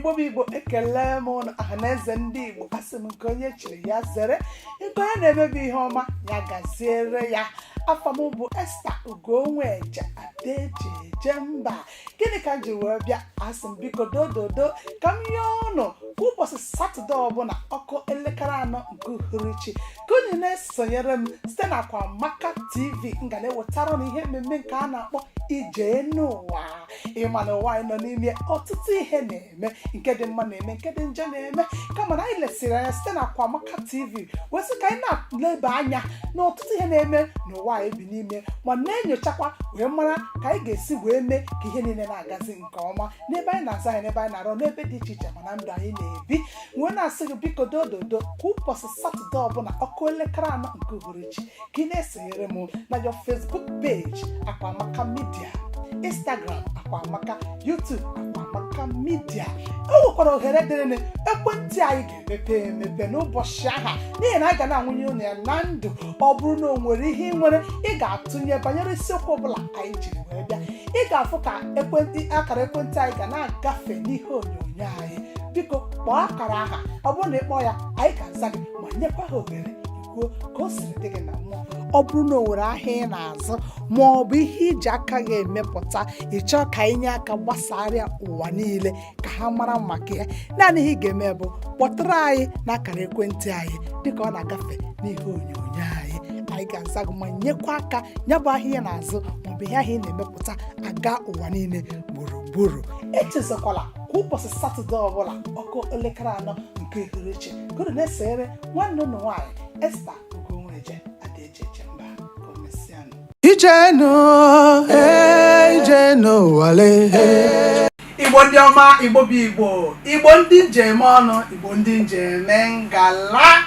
Igbo ekele m ọhaneze ndị Igbo asị m nke onye chiri ya zere nke onye na-emebi ihe ọma ya gaziere ya. Afọ m bụ Esther Ugonweje Adejeje mba. Gịnị ka m ji wee bịa? Asị m biko dododo ka m nye ụnụ ụbọchị Satọde ọbụla ọkụ elekere 4 nke uhuruchi ka unu na-esonyere m site na Akwamaka TV. M ga na-ewetara na ihe mmemme nke a na-akpọ ije n'ụwa. Ịma na ụwa anyị nọ n'ime ọtụtụ ihe na-eme, nke dị mma na-eme, nke dị njọ na-eme, kama na anyị lesiri anya site na Akwamaka TV wee sị ka anyị na-leba anya na ọtụtụ ihe na-eme n'ụwa anyị bi n'ime, ma na-enyochakwa wee mara ka anyị ga-esi wee mee ka ihe niile na-agazi nke ọma n'ebe anyị na-aza anyị, n'ebe anyị na-arụ, n'ebe dị iche iche ma na ndụ anyị na-ebi. Wee na-asị gị biko dododo kwa ụbọchị Satọde ọbụla ọkụ elekere 4 nke uhuruchi ka ị na-esonyere m na your Facebook page Akwamaka Media, Instagram Akwamaka, YouTube Akwamaka Media. O nwekwara ohere dịrị ekwentị anyị ga-emepe emepe n'ụbọchị aha, n'ihi na a ga na-anwụnye unu ya na ndụ. Ọ bụrụ na o nwere ihe ị nwere ị ga-atụnye banyere isiokwu ọbụla anyị jiri wee bịa, ị ga-afụ ka akara ekwentị anyị ga na-agafe n'ihe onyonyo anyị. Biko kpọọ akara aha, ọ bụrụ na ị kpọọ ya anyị ga-aza gị ma nyekwa ha ohere ikwuo ka o siri dị gị na mmụọ. Ọ bụrụ na o nwere ahịa ị na-azụ ma ọ bụ ihe iji aka gị emepụta, ị chọọ ka anyị nye aka gbasara ụwa niile ka ha mara maka ya, naanị ihe ị ga-eme bụ kpọtụrụ anyị n'akara ekwentị anyị dịka ọ na-agafe n'ihe onyonyo anyị. Anyị ga-aza gị ma nyekwa aka ya bụ ahịa ị na-azụ maọbụ ihe ahịa ị na-emepụta aga ụwa niile gburugburu. Echezokwala kwa ụbọchị Satọde ọbụla ọkụ elekere 4 nke uhuruchi ka unu na-esonyere nwanne unu nwaanyị Esther Ugonweje Adejeje mba. Ijenu wale. Igbo ndị ọma, Igbo bụ Igbo, Igbo ndị njem ọnụ, Igbo ndị njem ngala.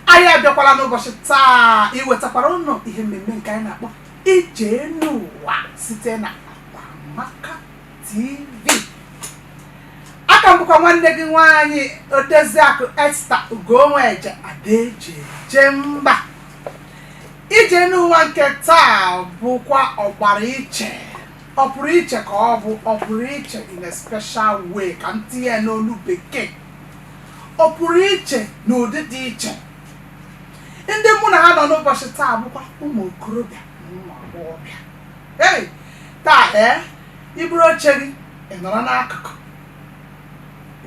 Anyị abịakwala n'ụbọchị taa iwetakwara ụnụ ihe mmemme nke anyị na-akpọ ije n'ụwa site na Akwamaka TV. Aka m bụkwa nwanne gị nwaanyị Odeziakụ Esther Ugonweje Adejeje mba. Ije n'ụwa nke taa bụkwa ọgbara iche, ọ pụrụ iche ka ọ bụ ọ pụrụ iche in a special way ka m tinye n'olu bekee. Ọ pụrụ iche n'ụdị dị iche. Ndị mụ na ha nọ n'ụbọchị taa bụkwa ụmụ okorobịa na ụmụ agbọghọbịa. Hey, taa iburu oche gị ị nọrọ n'akụkụ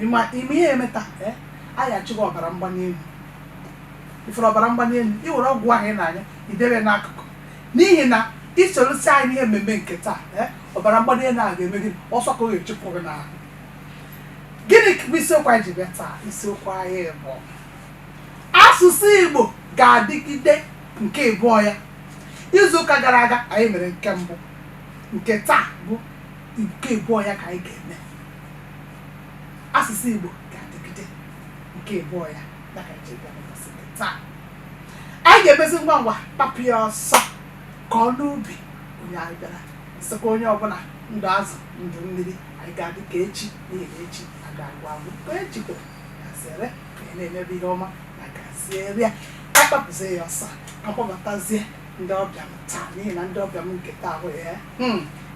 ime ihe emeta anyị achịkwa ọbara mgbali elu. Ifuru ọbara mgbali elu, i were ọgwụ ahụ ị na-anya idebe n'akụkụ, n'ihi na isorosi anyị n'ihe mmemme nke taa ọbara mgbali elu a ga-eme gị ọsọ ka ọ ga-echụpụ gị n'ahụ. Gịnị bụ isiokwu anyị ji bịa taa? Isiokwu anyị bụ asụsụ Igbo ga-adịgide nke ịbụọ ya. Izuụka gara aga anyị mere nke mbụ, nke taa bụ nke ịbụọ ya ka anyị ga-eme. Asụsụ Igbo ga-adịgide nke ịbụọ ya na ka anyị ga-eme taa. Anyị ga-emezi ngwa ngwa papụ ya ọsọ ka ọ n'ubi onye anyị bịara sịkwa onye ọbụla ndụ azụ ndụ mmiri. Anyị ga-adị ka echi, n'ihi na echi aga agwa agwụ ka echi kwere gasịrị ka ị na-emebe ihe ọma na gaziere ya. Akpapụzie ya ọsọ akpọbatazie ndị ọbịa m taa, n'ihi na ndị ọbịa m nke taa bụ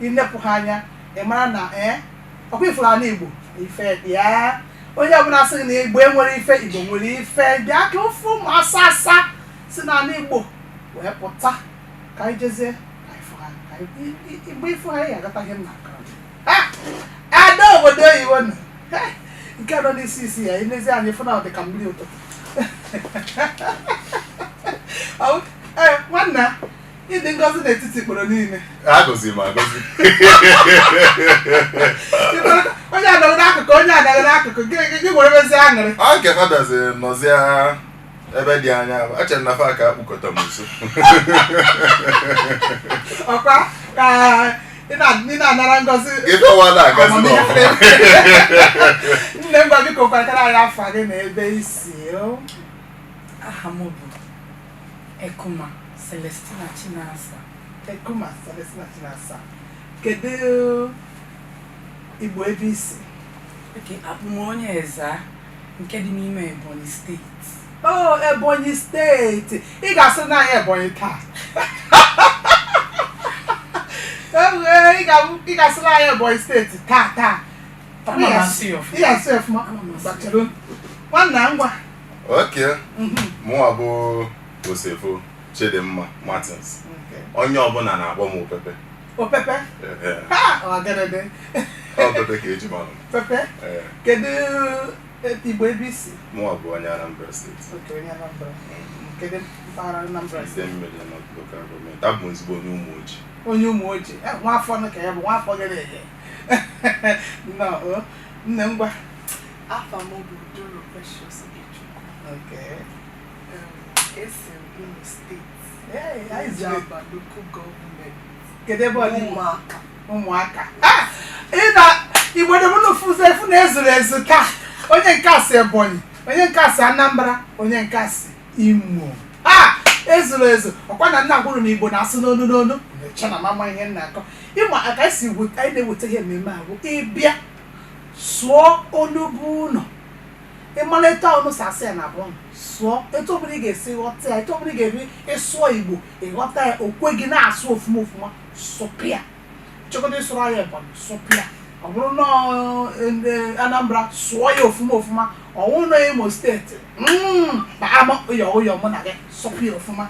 inepụ ha anya ị mara na ọkwa ifuru ala Igbo ife dị ya. Onye ọbụla sị na Igbo enwere ife, Igbo nwere ife. Bịa ka ofe ụmụ asa si n'ala Igbo wee pụta ka anyị jezie ka ifụ ha. Igbo ifụ ha ya agata ihe m na-akọrọ ada obodo oyibo nọ nke nọ n'isi isi ya inezi anyị fụ na ọ dị ka mmiri ụtụtụ. Nwanna ịdị ngọzi n'etiti ikporo niile. Agọzi m agọzi. Onye anọghị n'akụkụ, onye anaghị n'akụkụ, gị nwere mezi aṅụrị. Ọ nke fadazi nọzia ebe dị anya, achere na fa ka akpụkọta m nso. Ọkwa ka ị na-anara ngọzi ịfọwa na-agazi n'ọfụma. Nne m gwa biko kwakara anyị afọ gị na ebe isi. Aha m bụ Ekuma Celestina Chinasa. Ekuma Celestina Chinasa. Kedu Igbo ebe isi? Abụ m onye Eza nke dị n'ime Ebonyi steeti. Oh, Ebonyi steeti. Ị ga-asị na anyị Ebonyi taa. Ị ga-asị na anyị Ebonyi steeti taa. Iya sef ma. Bachelo. Nwanna ngwa. Okay. Mụ abụ Osefo Chidimma Martins. Onye ọbụla na-akpọ m Opepe. Opepe? Ha, ọgadede. Opepe ka eji mara m. Pepe? Kedu Igbo ebe isi? Mụ abụ onye Anambra Steeti. Okay, onye Anambra. Kedu mpaghara Anambra Steeti? Mmiri na local government. Abụ m ezigbo onye Ụmụoji. Onye Ụmụoji. Nwafọ nụ ka ya bụ nwafọ gere ege. No, nne ngwa. Afa m bụ Doro Precious Ikechukwu. Okay. Esi m Imo Steeti. Hey, Adigideagba local government. Kedu ebe ọ dị? Ụmụaka. Ụmụaka. Igbo dị mụnụ efu na ezuru ezu taa. Onye nke a si Ebonyi, onye nke a si Anambra, onye nke a si Imo. Ezuru ezu. Ọkwa na nna gwụrụ na Igbo na-asụ n'onu n'onu. Mecha na mama ihe nna akọ. Ịma aka esi anyị na-eweta ihe mmemme a bụ ịbịa sụọ onugbu ụlọ. Ịmalite ọnụ sasị ya na abụọ sụọ etu ọbụla ị ga-esi ghọta ya, etu ọbụla ị ga-eri ịsụọ Igbo ịghọta ya, okwe gị na-asụ ofuma ofuma sụpịa. Chọkọta ịsụrụ ya Ebonyi sụpịa. Ọ bụrụ na Anambra sụọ ya ofuma ofuma. Ọwụ na Imo Steeti na ama ụyọ mụ na gị sụpịa ofuma.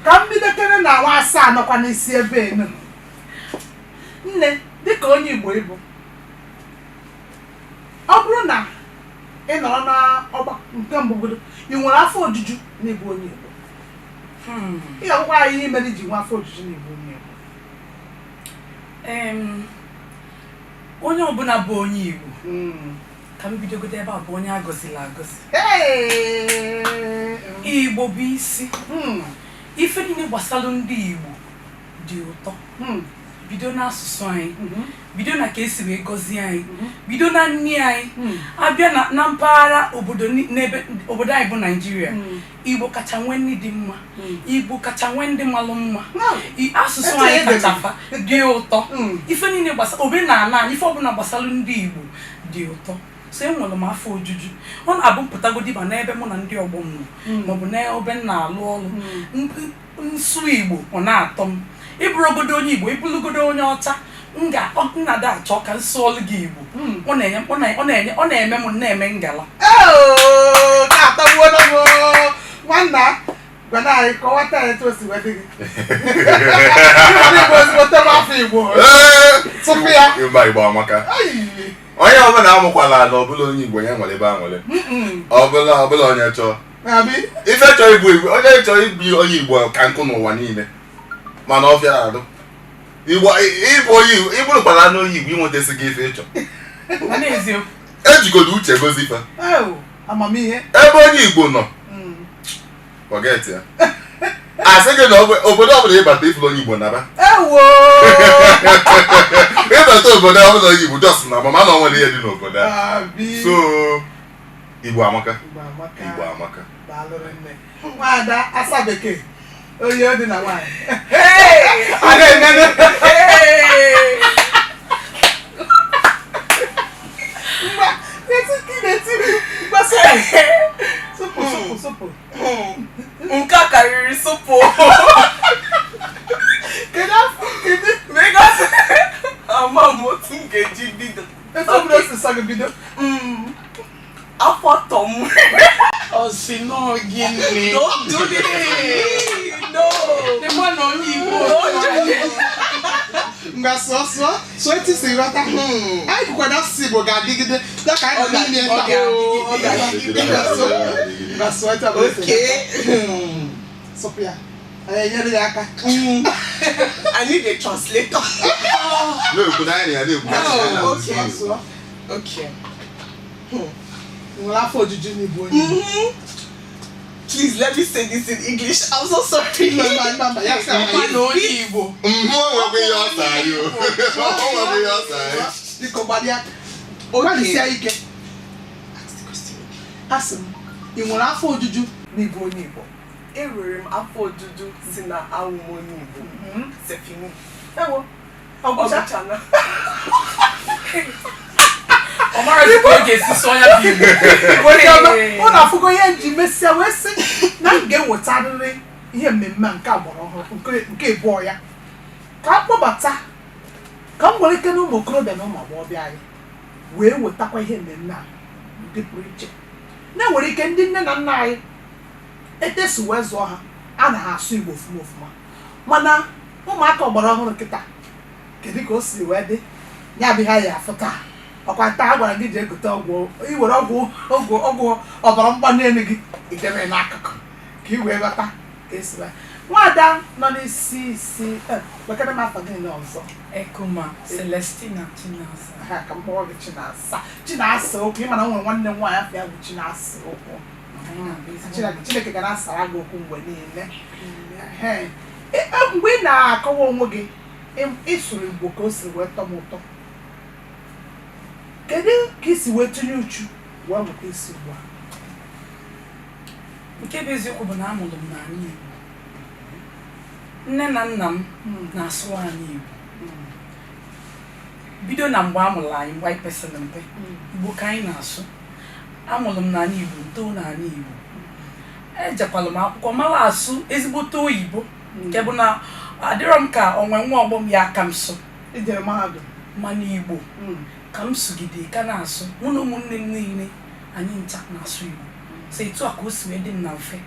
Ka m bidokere na nwa asaa nọkwa n'isi ebe enu. Nne dịka onye Igbo ịbụ, ọ bụrụ na ị nọrọ n'ọgba nke mbụgodo ị nwere afọ ojuju n'ịbụ onye Igbo, ị ga-agwakwa anyị ihe mere iji nwe afọ ojuju n'ịbụ onye Igbo. Onye ọbụla bụ onye Igbo ka m bidogodo ebe a bụ onye agọziri agọzi. Igbo bụ isi. Ife niile gbasara ndị Igbo dị ụtọ. Bido n'asụsụ anyị, bido na ka esi wee gọzie anyị, bido na nni anyị. Abịa na mpaghara obodo anyị bụ Nigeria, Igbo kacha nwee nni dị mma, Igbo kacha nwee ndị malụ mma, asụsụ anyị kacha dị ụtọ. Ife niile gbasara omenala anyị, ife ọbụla gbasara ndị Igbo dị ụtọ. So enwere m afọ ojuju. Ọ na-abụ mpụtagodị ma n'ebe mụ na ndị ọgbọ m nọ maọbụ n'ebe m na-alụ ọrụ, nsụ Igbo ọ na-atọ m. Ịbụrụgodo onye Igbo, ịbụrụgodo onye ọcha, nnada achọ ka nsụ ọlụ gị Igbo. Ọ na-eme m na-eme ngala. Nwanna gwana anyị kọwata ya etu o si wee dị gị. Ịma Igbo ezigbote m afọ Igbo. Tupu ya. Ịba Igbo amaka. Onye ọbụla amụkwala na ọbụla onye Igbo ya nwere ebe a nwere. Ọbụla onye chọọ. Ife chọọ ịbụ Igbo, onye chọọ ịbụ onye Igbo ka nkụ n'ụwa niile. Mana ọ fịara adụ. Igbo ịbụ onye Igbo, ịbụrụkwala n'onye Igbo inwetasi gị ife ịchọ. Ejigodo uche gozi ife. Amamihe. Ebe onye Igbo nọ. Forget ya. Asị gị na obodo ọbụla ịbata ifuru onye Igbo naba. Ịbata obodo ọbụla onye Igbo just na mama na ọ nwere ihe dị n'obodo a. So Igbo amaka. Igbo amaka. Nwada asa bekee. Onye ọ dị na nwaanyị. Supu. Nke a karịrị supu. Kedu? Because ama m otu m ga-eji bido. Etu ọ bụla o si sọ gị bido. Afọ tọ m. Ọsị nọ gịnị? Don't do this. No. The man onye Igbo. Nga so eti si ghọta. Anyị bụkwa na asụsụ Igbo ga-adịgide dịka anyị nọ n'ime nga so eti abụọ esi. Sọpụ ya. Anyị enyere ya aka. I need a translator. Okay. Nwere afọ ojuju n'Igbo onye. Please let me say this in English. I'm so sorry. Mama, ya sa Man onye Igbo. Nwe ya ọsa yo. Nwe ya ọsa. Diko gbadia. Gbalịsịa ike. Ask the question. Asị m, ị nwere afọ ojuju n'Igbo onye Igbo? Enwere m afọ ojuju si na awụ m onye Igbo. Sefini. Ewo. Ọgwụcha. Ọ mara ezi ka ọ ga-esi sụọ ya bụ Igbo. Ọ na-afụgo ihe nji mesịa wee sị na m ga-ewetarịrị ihe mmemme nke agbara ọhụrụ nke ịbụọ ya ka a kpọbata ka m nwere ike na ụmụ okorobịa na ụmụ agbọghọbịa anyị wee wetakwa ihe mmemme a ndị pụrụ iche na-enwere ike ndị nne na nna anyị etesu wee zụọ ha a na ha asụ Igbo ofuma mana ụmụaka ọgbara ọhụrụ kịta kedu ka o si wee dị ya bụ ha ya afụ taa ọkwa taa a gwara gị ji egote ọgwụ iwere ọgwụ ọbara mgbali elu gị idebe n'akụkụ ka ị wee ghọta ka esi wee nwada nọ n'isi bekere m afọ gị ọzọ Ekuma Celestina Chinasa. ha ka mkpọrọ gị Chinasa okwu ịmana nwere nwanne m nwaanyị afọ ya bụ Chinasa okwu Chineke ga na-asara gị okwu mgbe niile mgbe ị na-akọwa onwe gị ịsụrụ Igbo ka o siri wee tọ m ụtọ kedu ka isi wee tụnye uchu wee mụta isi Igbo a Nke bụ eziokwu bụ na amụrụ m n'ala Igbo. Nne na nna m na-asụ anyị Igbo. Bido na mgbe a mụrụ anyị mgbe anyị pesịrị mpe Igbo ka anyị na-asụ. Amụrụ m n'ala Igbo ntoo n'ala Igbo. Ejekwalụ m akwụkwọ mara asụ ezigbote oyibo nke bụ na adịrọ m ka onwe nwa ọgbọ m ya aka m sụ ijere mahadum mana Igbo ka m sụgide ka na-asụ mụ na ụmụnne m niile anyị ncha na-asụ Igbo so etu a ka o si wee dị m na mfe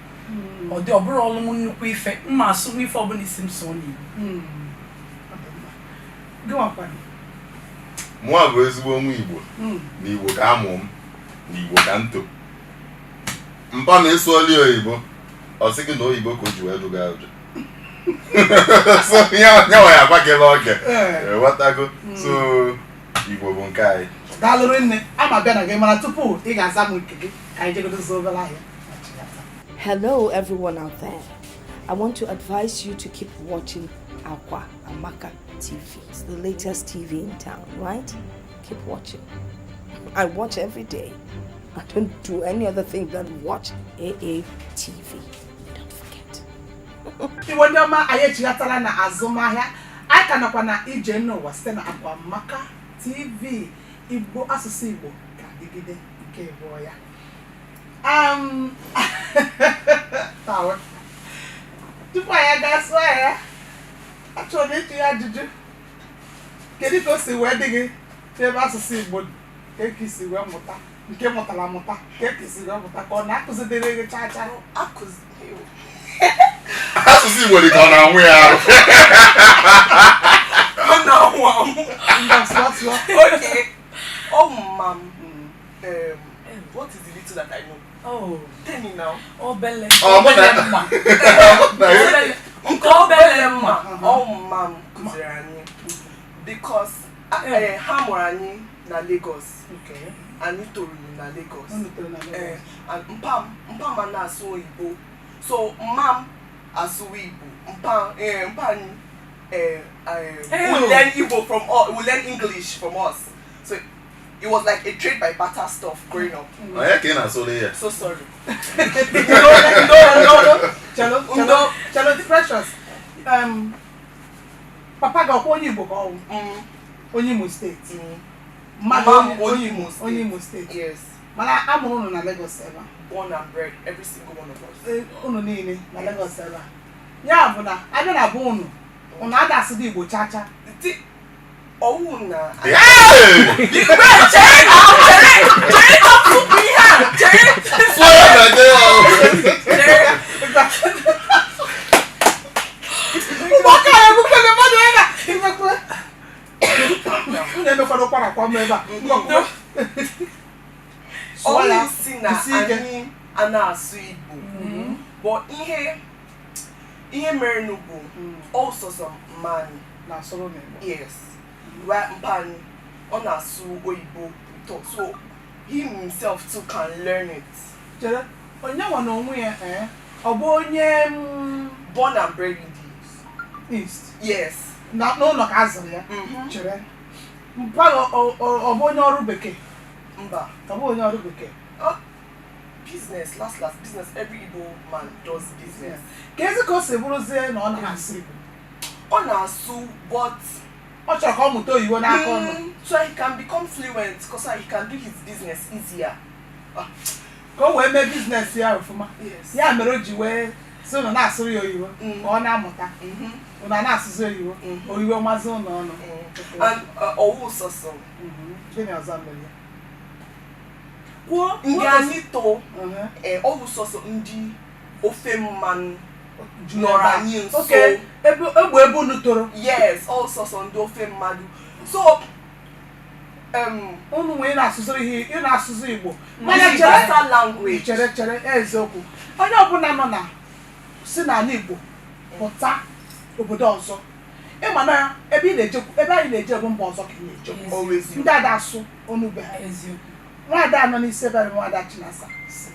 ọ dị ọ bụrụ ọlụ m nnukwu ife mma asụ n'ife ọbụla isi m sụọ n'Igbo. Mụa bụ ezigbo nwa Igbo na Igbo ka amụ m na Igbo ka nto mpa ma ịsụọli oyibo ọ sị gị na oyibo ka o ji wee dụga ụjọ so ya ya agbagela oge ghọtago so Igbo bụ nke anyị daalụrụ nne ama bịa na gị mana tupu ị ga-aza m nke gị ka anyị jegodozi obere ahịa. Hello, everyone out there. I want to advise you to keep watching Akwa Amaka TV. It's the latest TV in town, right? Keep watching. I watch every day. I don't do any other thing than watch AA TV. Don't forget. Iwe ndị ọma anyị echighatara na azụmahịa anyị ka nọkwa na ije n'ụwa site na Akwa Amaka TV Igbo asụsụ Igbo ka adịgide nke ịbụọ ya. Tupu anyị ga-asụ ya achọrọ m ịtụ ya ajụjụ kedu ka o si wee dị gị n'ebe asụsụ Igbo dị ka eke isi wee mụta nke mụtara amụta ka eke isi wee mụta ka ọ na-akụzidere gị chaa chaa asụsụ Igbo dị ka ọ na-anwụ ya arụ Okay. Oh, mom. What is the little that I know? Oh, Tell me now. Obele. Oh, Mom, because Hamorani na Lagos. Okay. Ani toru na Lagos. Okay. And mpam na asu Igbo. So mom asu Igbo. Mpam we learn Igbo from us. We learn English from us. So it was like a trade by barter stuff growing up. Oh, yeah, can I say So sorry. Chalo, precious. Papa ga onye Igbo ka ọ onye Imo State. Mama onye Imo State. Yes. Mana amụrụ unu na Lagos ebe. Born and bred, every single one of us. Unu niile na Lagos ebe. Ya bụ na abịa na bụ unu ada asụ dị Igbo cha cha. Oh na. Only si na anyị ana-asụ Igbo. But ihe mere n'Ugbo also some man na-asụrụ n'Igbo. yes. Mpani ọ na-asụ Oyibo talk. So he himself too can learn it. Chere onye nwa na onwe ya ọ bụ onye Born and bred in the East. Yes. Na n'ụlọ ka azụrụ ya. Chere mpa ọ bụ onye ọrụ bekee. Mba. Ọ bụ onye ọrụ bekee. Business, last business. Every Igbo man does business. Ka ezi ka o si bụrụzie na ọ na-asụ Igbo. Ọ na-asụ but Ọ chọrọ ka ọ mụta oyibo n'aka ọnụ. so he can become fluent because he can do his business easier. Ka o wee mee biznes ya ọfụma. Yes. Ya mere o ji wee si ụnụ na-asụrụ ya oyibo ka ọ na-amụta. Ụnụ na-asụzi oyibo. Oyibo mazị ụnụ ọnụ. And also gịnị ọzọ mere kwuo ndị anyị too ọ bụ sọsọ ndị ofe mmanụ nọrọ anyị nso ebe unu toro yes all sọsọ ndị ofe mmadụ so unu nwee na-asụzụ Igbo mana chere eziokwu onye ọbụla nọ na si n'ala Igbo pụta obodo ọzọ ịma na ebe anyị na-eje bụ mba ọzọ ka ị na-eje ndị ada asụ onugbe ha nwaada anọ n'isi ebe nwaada Chinasa si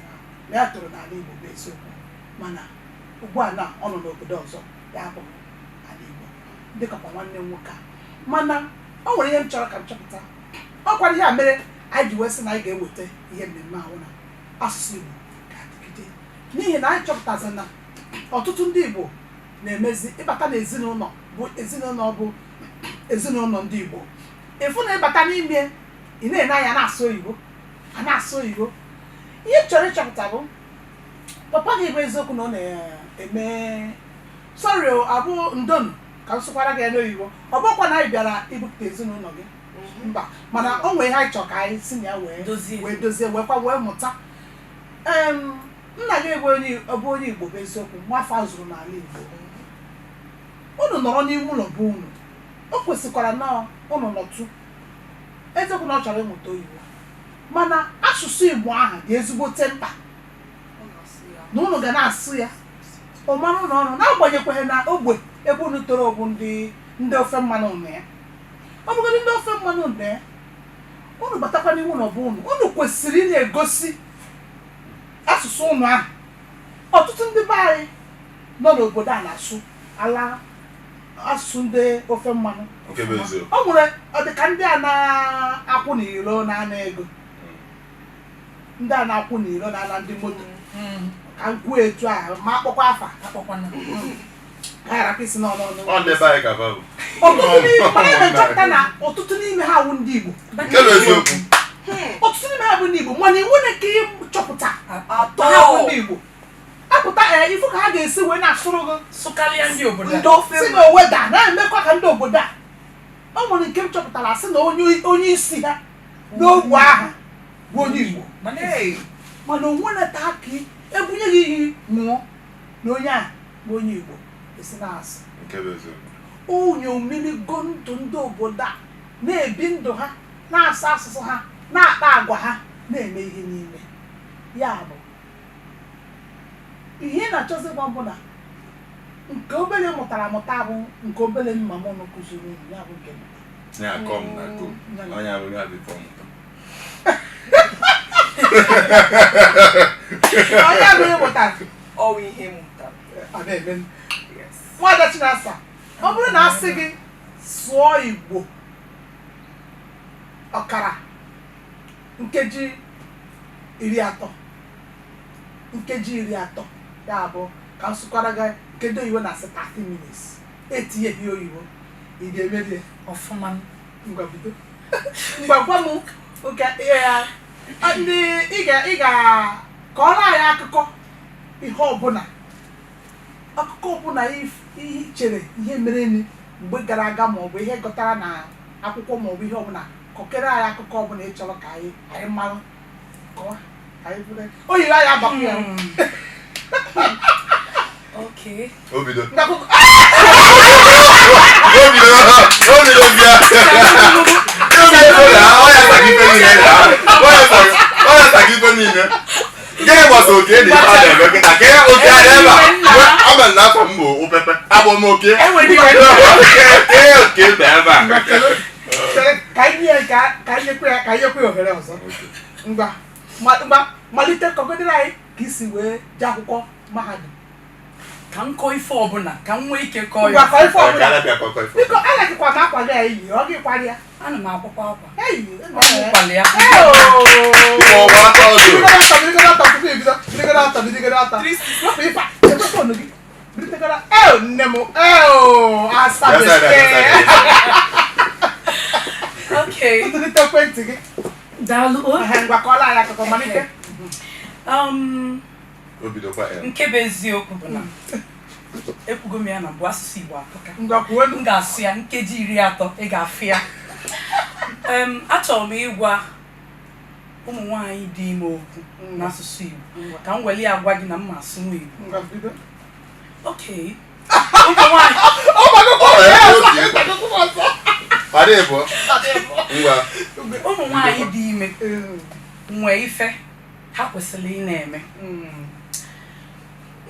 na ya toro n'ala Igbo bụ eziokwu mana ugbu a na ọ nọ n'obodo ọzọ ya bụ ala Igbo dịkakwa nwanne m nwoke mana o nwere ihe m chọrọ ka m chọpụta ọkwara ihe a mere anyị ji wee sị na anyị ga-eweta ihe mmemme ahụ na asụsụ Igbo ga-adịgide n'ihi na anyị chọpụtazi na ọtụtụ ndị Igbo na-emezi ịbata n'ezinụlọ bụ ezinụlọ ndị Igbo ịfụ na ịbata n'ime ị na-ene anya na-asụ oyibo ihe chọrọ ịchọpụta bụ papa gị bụ eziokwu na ọ na-eme sọrị abụ ndonu ka m sụkwara gị n'oyibo ọ bụkwa na anyị bịara ibupụta ezinụlọ gị mba mana o nwere ihe anyị chọrọ ka anyị si na ya wee dozie wee mụta nna gị bụ onye Igbo bụ eziokwu nwafọ a zụrụ n'ala Igbo unu nọrọ n'ime ụlọ bụ unu o kwesịkwara na unu nọtụ eziokwu na ọ chọrọ ịmụta oyibo mana asụsụ Igbo ahụ dị ezigbote mkpa na unu ga na-asụ ya ọmarụ na ọnụ na-agbanyekwaghị na ogbe ebe unu toro bụ ndị ofe mmanụ ụnụ ya ọ bụgodị ndị ofe mmanụ ụnụ ya unu batakwa n'ime ụlọ bụ unu kwesịrị ị na-egosi asụsụ ụnụ ahụ ọtụtụ ndị be anyị nọ n'obodo a na-asụ ala asụsụ ndị ofe mmanụ o nwere ọdịka ndị a na-akwụ n'iro na-ana ego ndị a na-akwụ n'iro na-ana ndị moto ka m kwuo etu a ma akpọkwa afa ọtụtụ n'ime ha bụ ndị Igbo ọtụtụ n'ime ha bụ ndị Igbo mana iwu na ka ịchọpụta ha bụ ndị Igbo apụta ifu ka ha ga-esi wee na-asụrụ gị sụkarịa ndị obodo si na oweda na-emekwa ka ndị obodo a ọ nwere nke m chọpụtara sị na onye isi ha n'ogbe ahụ bụ onye Igbo mana onwe na-ata aka ebunye gị iyi ṅụọ na onye a bụ onye Igbo esi na-asụ onye omeligo ndụ ndị obodo a na-ebi ndụ ha na-asụ asụsụ ha na-akpa agwa ha na-eme ihe niile ya bụ ihe na-achọzi gwa mbụ na nke obere mụtara amụta bụ nke obere mma m nụ kụziri ya bụ nke onye abụghị mụtara ọwụ ihe mụtara nwaada Chinasa ọ bụrụ na asị gị sụọ Igbo ọkara nkeji 30 ya bụ ka m sụkwara gị nkeji oyibo na 30 minutes etinyeghị oyibo ị ga-emeri ọfụma ngwa gwa m ndị ị ga-kọrọ anyị akụkọ akụkọ ọbụla ihe chere ihe mere mgbe gara aga maọbụ ihe gụtara na akwụkwọ maọbụ ihe ọbụla kọkere anyị akụkọ ọbụla ị chọrọ ka anyị mara kọwa ka anyị bụrụ oyiri anyị agbakọ ya Obido gịnị gbasa oke dị ọ na-eme kịta ka ihe oke adị ebe a ọ mere na afọ m bụ opepe agbọ m oke oke bụ ebe a ka anyị nyekwe ohere ọzọ ngwa malite kọgodere anyị ka isi wee jee akwụkwọ mahadum ka m kọọ ife ọbụla ka m nwee ike kọọ ya biko alakịkwa na akwa gị eyi ọ gị kwara ya ana m akwụkwọ akwa akwụkwala ya nne m ntụlite ekwentị gị daalụ ngwa kọọla anyị akụkọ malite nke bụ eziokwu bụ na ekwugo m ya na bụ asụsụ Igbo atụka ngwa kwuo m ga-asụ ya nkeji 30 ị ga-afụ ya achọrọ m ịgwa ụmụ nwaanyị dị ime okwu n'asụsụ Igbo ka m weli agwa gị na mma asụ nwa Igbo. Okay. Ụmụ nwaanyị dị ime nwee ife ha kwesịrị ị na-eme.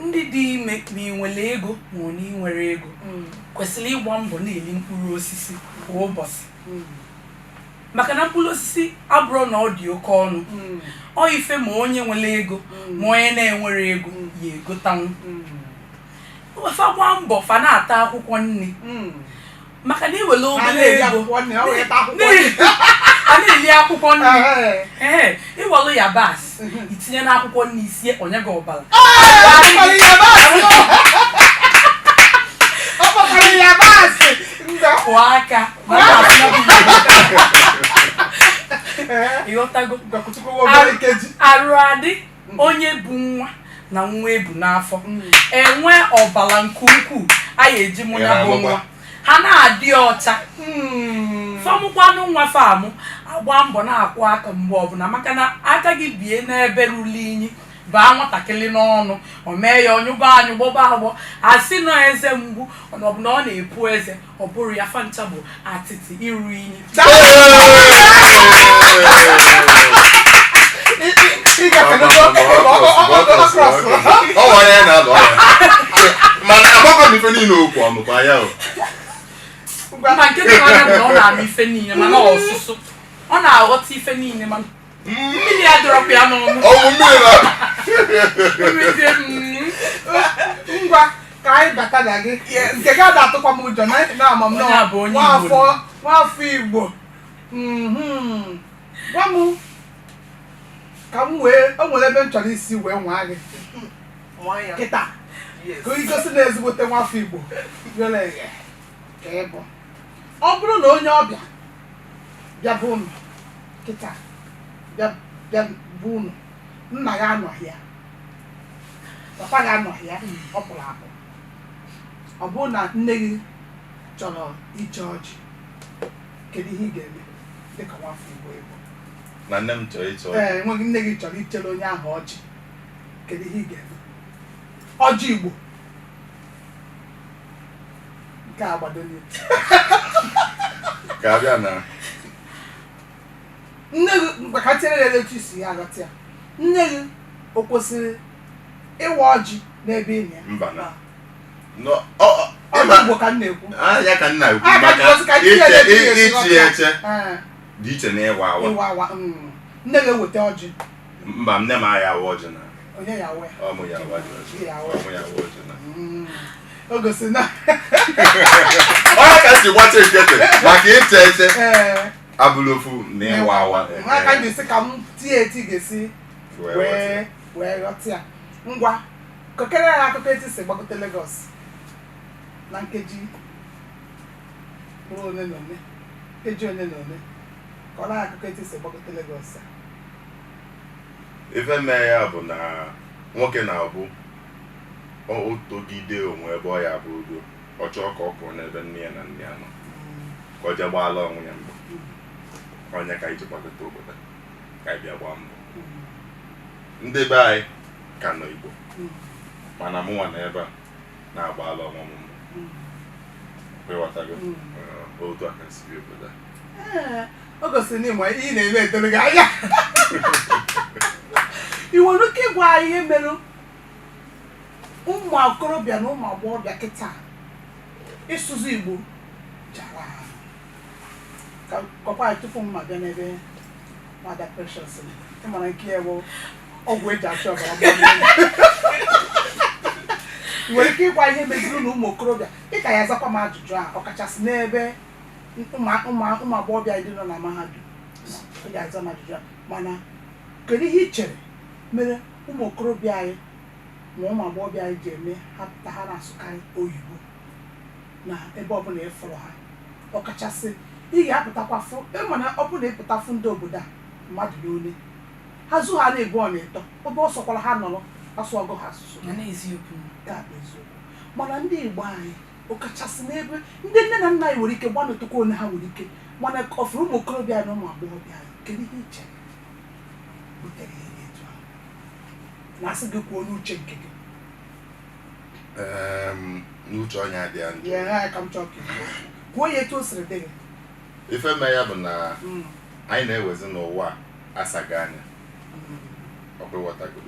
Ndị dị ime ma ị nwere ego ma ọ na ị nwere ego kwesịrị ịgba mbọ na-eli mkpụrụ osisi kwa ụbọchị, maka na mkpụrụ osisi abụrụ na ọ dị oke ọnụ. Ọ ife ma onye nwere ego ma onye na-enwere ego ya egotanwu. Fa gba mbọ fa na-ata akwụkwọ nri, maka na iwere obere ego a na-eli akwụkwọ nri. Iwelu yabasị itinye n'akwụkwọ nri isie onye gị ọbara kwụọ aka ịghọtago. Arụ adị onye bụ nwa na nwa ebu n'afọ enwe ọbara nke ukwuu a ga-eji mụ ya bụ nwa ha na-adị ọcha. Famụkwanụ nwa famụ agba mbọ na-akwụ aka mgbe ọbụla, maka na aka gị bie n'ebe ruru inyi baa nwatakịrị n'ọnụ o mee ya ọnyụba anyụ gbọba agbọ asị nọ eze mgbu ọbụna ọ na-epu eze ọ bụrụ ya fancha bụ atịtị iru inyi. Ma nke dị anya bụ na ọ na-ama ife niile mana ọsụsụ ọ na-aghọta ife niile mana mmiri ya dọrọpụ ya n'ọnụ. Ngwa ka anyị bata na gị nke gị ada-atụkwa m ụjọ na ama m nwafọ Igbo. Gwa m ka m wee o nwere ebe m chọrọ isi wee nwaa gị kịta ka igosi na ezigbote nwafọ Igbo ka ị bụ. Ọ bụrụ na onye ọbịa bịa bụ unu kịta bịa bụ unu, nna ya anọghị ya, papa gị anọghị ya, ọ pụrụ apụ. Ọ bụrụ na nne gị chọrọ ije ọjị, kedu ihe ị ga-eme dịka nwafọ Igbo Igbo? Na nne m chọrọ ịchọ nweghị nne gị chọrọ ichere onye ahụ ọjị, kedu ihe ị ga-eme? Ọjị Igbo nke agbado n'eti ka abịa na nne gị mgbe ka tinyere ya etu isi ya aghọta ya. Nne gị o kwesịrị ịwa ọjị n'ebe ị na ya? mba na Ọjị Igbo ka m na-ekwu. Ya ka nna ekwu maka ichi eche dị iche na ịwa awa. Nne gị eweta ọjị. Mba, nne m agha awa ọjị na Onye ya awa ya? ọmụ ya awa ọjị na O gosi na onye ka si gbacha nkịtị maka iche eche abụrụ ofu na ịwa awa. Ha ka ga-esi ka m tie eti ga-esi wee ghọta ya. Ngwa kokere ya akụkọ etu si gbagote Lagos na nkeji one na one ka ọ na-akụkọ etu si gbagote Lagos. Ife mee ya bụ na nwoke na-abụ otogide onwe ebe ọ ya bụ udo ọ chọọ ka ọ pụọ n'ebe nne ya na nne ya nọ ka ọ jee gbaala onwe ya mbọ. Onye ka iji gbagote obodo ka anyị bịa gbaa mbọ. Ndị be anyị ka nọ Igbo mana mụnwa na ebe a na-agbaala onwe m mbọ. Ịghọtago otu a ka si bi obodo a. O gosiri na ị na-eme etoro gị anya. I nwere ike ịgwa anyị ihe mere ụmụ okorobịa na ụmụ agbọghọbịa kịta ịsụzụ Igbo jara ka kọkwa anyị tupu mma bịa n'ebe Nwada Precious ịmara nke ya bụ ọgwụ eji achọ ọbara gbaa. Nwere ike ịgwa ihe meziri na ụmụ okorobịa dịka ya azakwa m ajụjụ a ọkachasị n'ebe ụmụ agbọghọbịa ndị nọ na mahadum ị ga-aza m ajụjụ a. Mana kedu ihe ị chere mere ụmụ okorobịa anyị ma ụmụ agbọghọbịa anyị ji eme ha na-asụkarị oyibo na ebe ọbụla ịfụrụ ha? Ọkachasị ị ga-apụtakwa fụ ịma na ọ bụrụ na ịpụtafụ ndị obodo a mmadụ n'ole ha zụ ha na-ebu ọ na-eto obe ọ sọkwara ha nọrọ asụ ọgụ ha asụsụ ga-abụ eziokwu. Mana ndị Igbo anyị ọkachasị n'ebe ndị nne na nna anyị nwere ike gbanụtụkwa onye ha nwere ike mana ọfụrụ ụmụ okorobịa na ụmụ agbọghọbịa kedu ihe iche butere ihe etu ahụ na-asị gị kwuo n'uche nke gị n'uche onye adị ya njọ ya ka m chọọ ka kwuo ya etu o siri dị gị ife mee ya bụ na anyị na-ewezi n'ụwa asaghị anya ọkụwọtago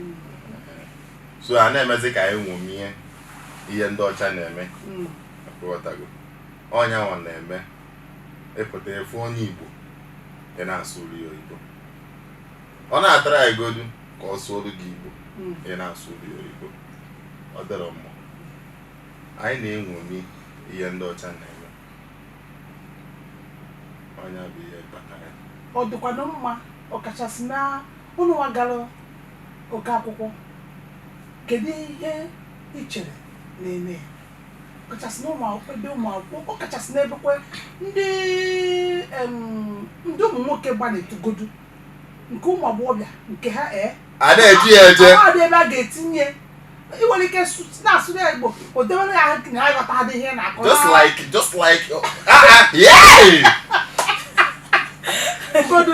so a na-emezi ka anyị nwomie ihe ndị ọcha na-eme ọkụwọtago onye nwa na-eme ịpụta efu onye Igbo ị na-asụ uri oyibo ọ na-atara ya godu ka ọ sụọrụ gị Igbo ị na-asụ uri oyibo ọ dịrọ mma anyị na-enwomi ihe ndị ọcha na-eme onye bụ ihe kpatara ya ọ dịkwanụ mma ọkachasị na ụnụ wagara oke akwụkwọ kedu ihe ị chere na-eme ya ọkachasị na ụmụ akwụkwọ ọkachasị na ebekwe ndị ụmụ nwoke gbanetụgodu nke ụmụ agbọghọbịa nke ha ada eji ya eje ọ dị ebe a ga-etinye iwere ike na-asụ ya Igbo o debere ya na aghọta adịghị ihe na-akọ just like yeah kedu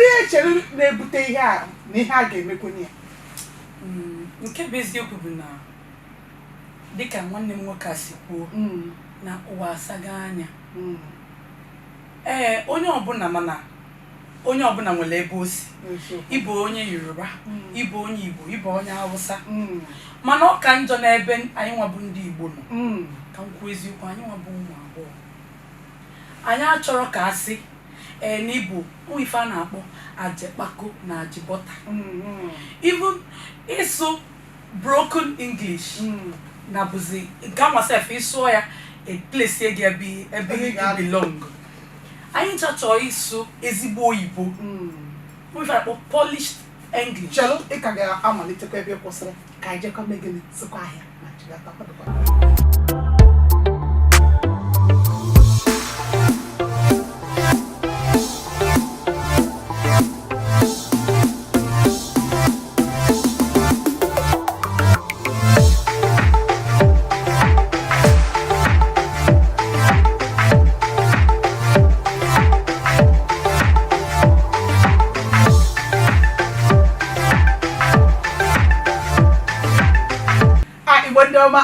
ihe chere na-ebute ihe a na ihe a ga-emekwenye ya nke bụ eziokwu bụ na dịka nwanne m nwoke a si kwuo na ụwa asaga anya onye ọbụla nwere ebe o si ịbụ onye Yoruba ịbụ onye Igbo ịbụ onye Hausa mana ọ ka njọ n'ebe anyị nwa bụ ndị Igbo nọ ka m kwuo eziokwu anyị nwa bụ ụmụ agbọghọ anyị achọrọ ka asị n'Igbo ife a na-akpọ ajekpako na ajibọta even ịsụ broken English na bụzi ga nwasef ịsụọ ya eplace gị ebe ị belong anyị chọrọ ịsụ ezigbo oyibo ife akpọ polished English chelu ị ka ga-amalitekwa ebe kwụsịrị ka anyị jekwa megịnị sịkwa ahịa na chigata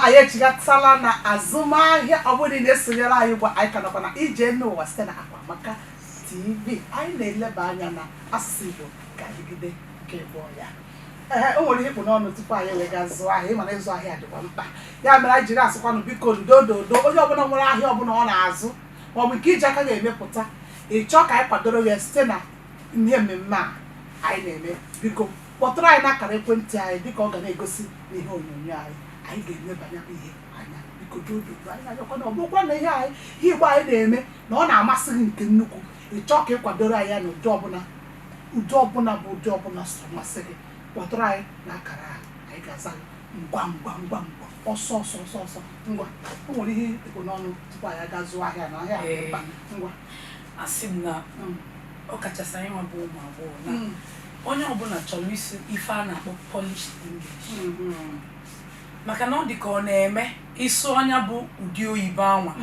anyị echigatala na azụmahịa ọbụla na-esonyere anyị gwa anyị ka nọkwa na ije n'ụwa site na Akwamaka TV anyị na-eleba anya na asụsụ Igbo ga-adịgide nke bụ ya o nwere ihe ikpu n'ọnụ tupu anyị wee gaa zụọ ahịa ịmana ịzụ ahịa dịkwa mkpa ya mere anyị jiri asịkwanụ biko dododo onye ọbụla nwere ahịa ọbụla ọ na-azụ maọbụ nke iji aka ga-emepụta ịchọ ka anyị kwadoro ya site na ihe mmemme a anyị na-eme biko kpọtụrụ anyị n'akara ekwentị anyị dịka ọ ga na-egosi n'ihe onyonyo anyị ga-elebanya ihe anya biko dododo anyị na-anyakwa na ọbụkwa na ihe Igbo anyị na-eme na ọ na-amasị gị nke nnukwu ịchọ ka ị kwadoro anyị ya na ụdị ọbụla bụ ụdị ọbụla so masị gị kpọtụrụ anyị n'akara anyị ga-aza ngwa ọsọ ngwa o nwere ihe ikpo n'ọnụ tupu anyị aga zụọ ahịa na ahịa ngwa asị m na ọ kachasị anyị nwa bụ ụmụ agbọghọ na onye ọbụla chọrọ isi ife a na-akpọ polished English maka na ọ dị ka ọ na-eme ịsụ anya bụ ụdị oyibo anwa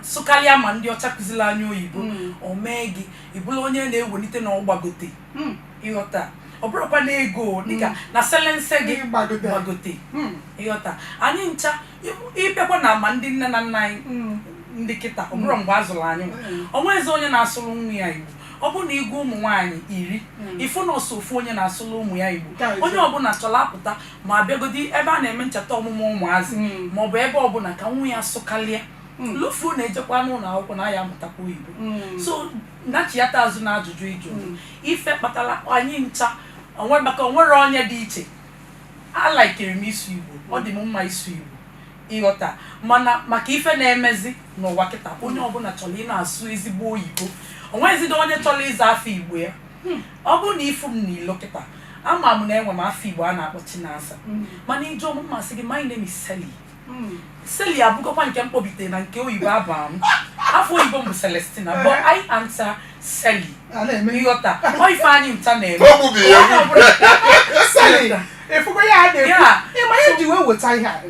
sụkarịa ma ndị ọcha kụziri anya oyibo o mee gị ịbụla onye na-ewelite na ọgbagote ịghọta ọ bụrụkwa na ego dịka na selense gị gbagote ịghọta anyị ncha ịbịakwa na ma ndị nne na nna anyị ndị kịta ọ bụrụ mgbe a zụrụ anyị onwezi onye na-asụrụ nwa ya Igbo ọ bụ na ịgụ ụmụ nwaanyị 10 ịfụ na ọsọ ofu onye na-asụrụ ụmụ ya Igbo onye ọbụla chọrọ apụta ma bịagodi ebe a na-eme ncheta ọmụmụ ụmụazị maọbụ ebe ọbụla ka nwa ya sụkalịa lufuo na-ejekwa n'ụlọ akwụkwọ na ya amụtakwa oyibo so nachiata azụ na ajụjụ ịjụ ife kpatara anyị ncha maka onwere onye dị iche alaikere m isu Igbo ọ dị m mma isu Igbo ịghọta mana maka ife na-emezi n'ụwa kịta onye ọbụla chọrọ ị na-asụ ezigbo oyibo onwezide onye chọrọ ịza afọ Igbo ya ọ bụrụ na ifu m n'ilo kịta ama m na enwe m afọ Igbo a na-akpọ Chinasa mana ije ọmụma sị gị my name is Sally Sally abụgokwa nke mkpọbite na nke oyibo abaa m afọ oyibo m Celestina but I answer Sally ịghọta ọ ife anyị ncha na-eme ịfụgo ya a na-ekwu ịma ya ji wee weta ihe a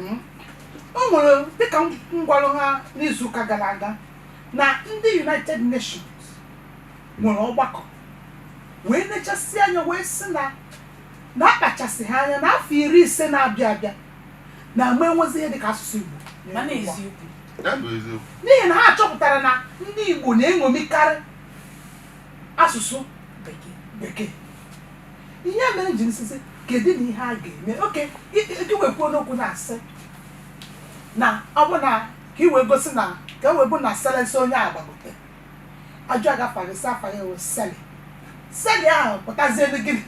o nwere dịka ngwarụ ha n'izuụka gara aga na ndị United Nations nwere ọgbakọ wee nechasị anya wee sị na akpachasị ha anya n'afọ 50 na-abịa abịa na ama enwezi ihe dịka asụsụ Igbo mana eziokwu n'ihi na ha chọpụtara na ndị Igbo na-eṅomikarị asụsụ bekee ihe mere ji nsisi kedu na ihe a ga-eme oke iwekwu n'okwu na-asị na ọ bụ na ka iwe gosi na ka e webu na selense onye agbagote ajụ agafarịsị afa ya wee seli ahụ pụtazie gịnị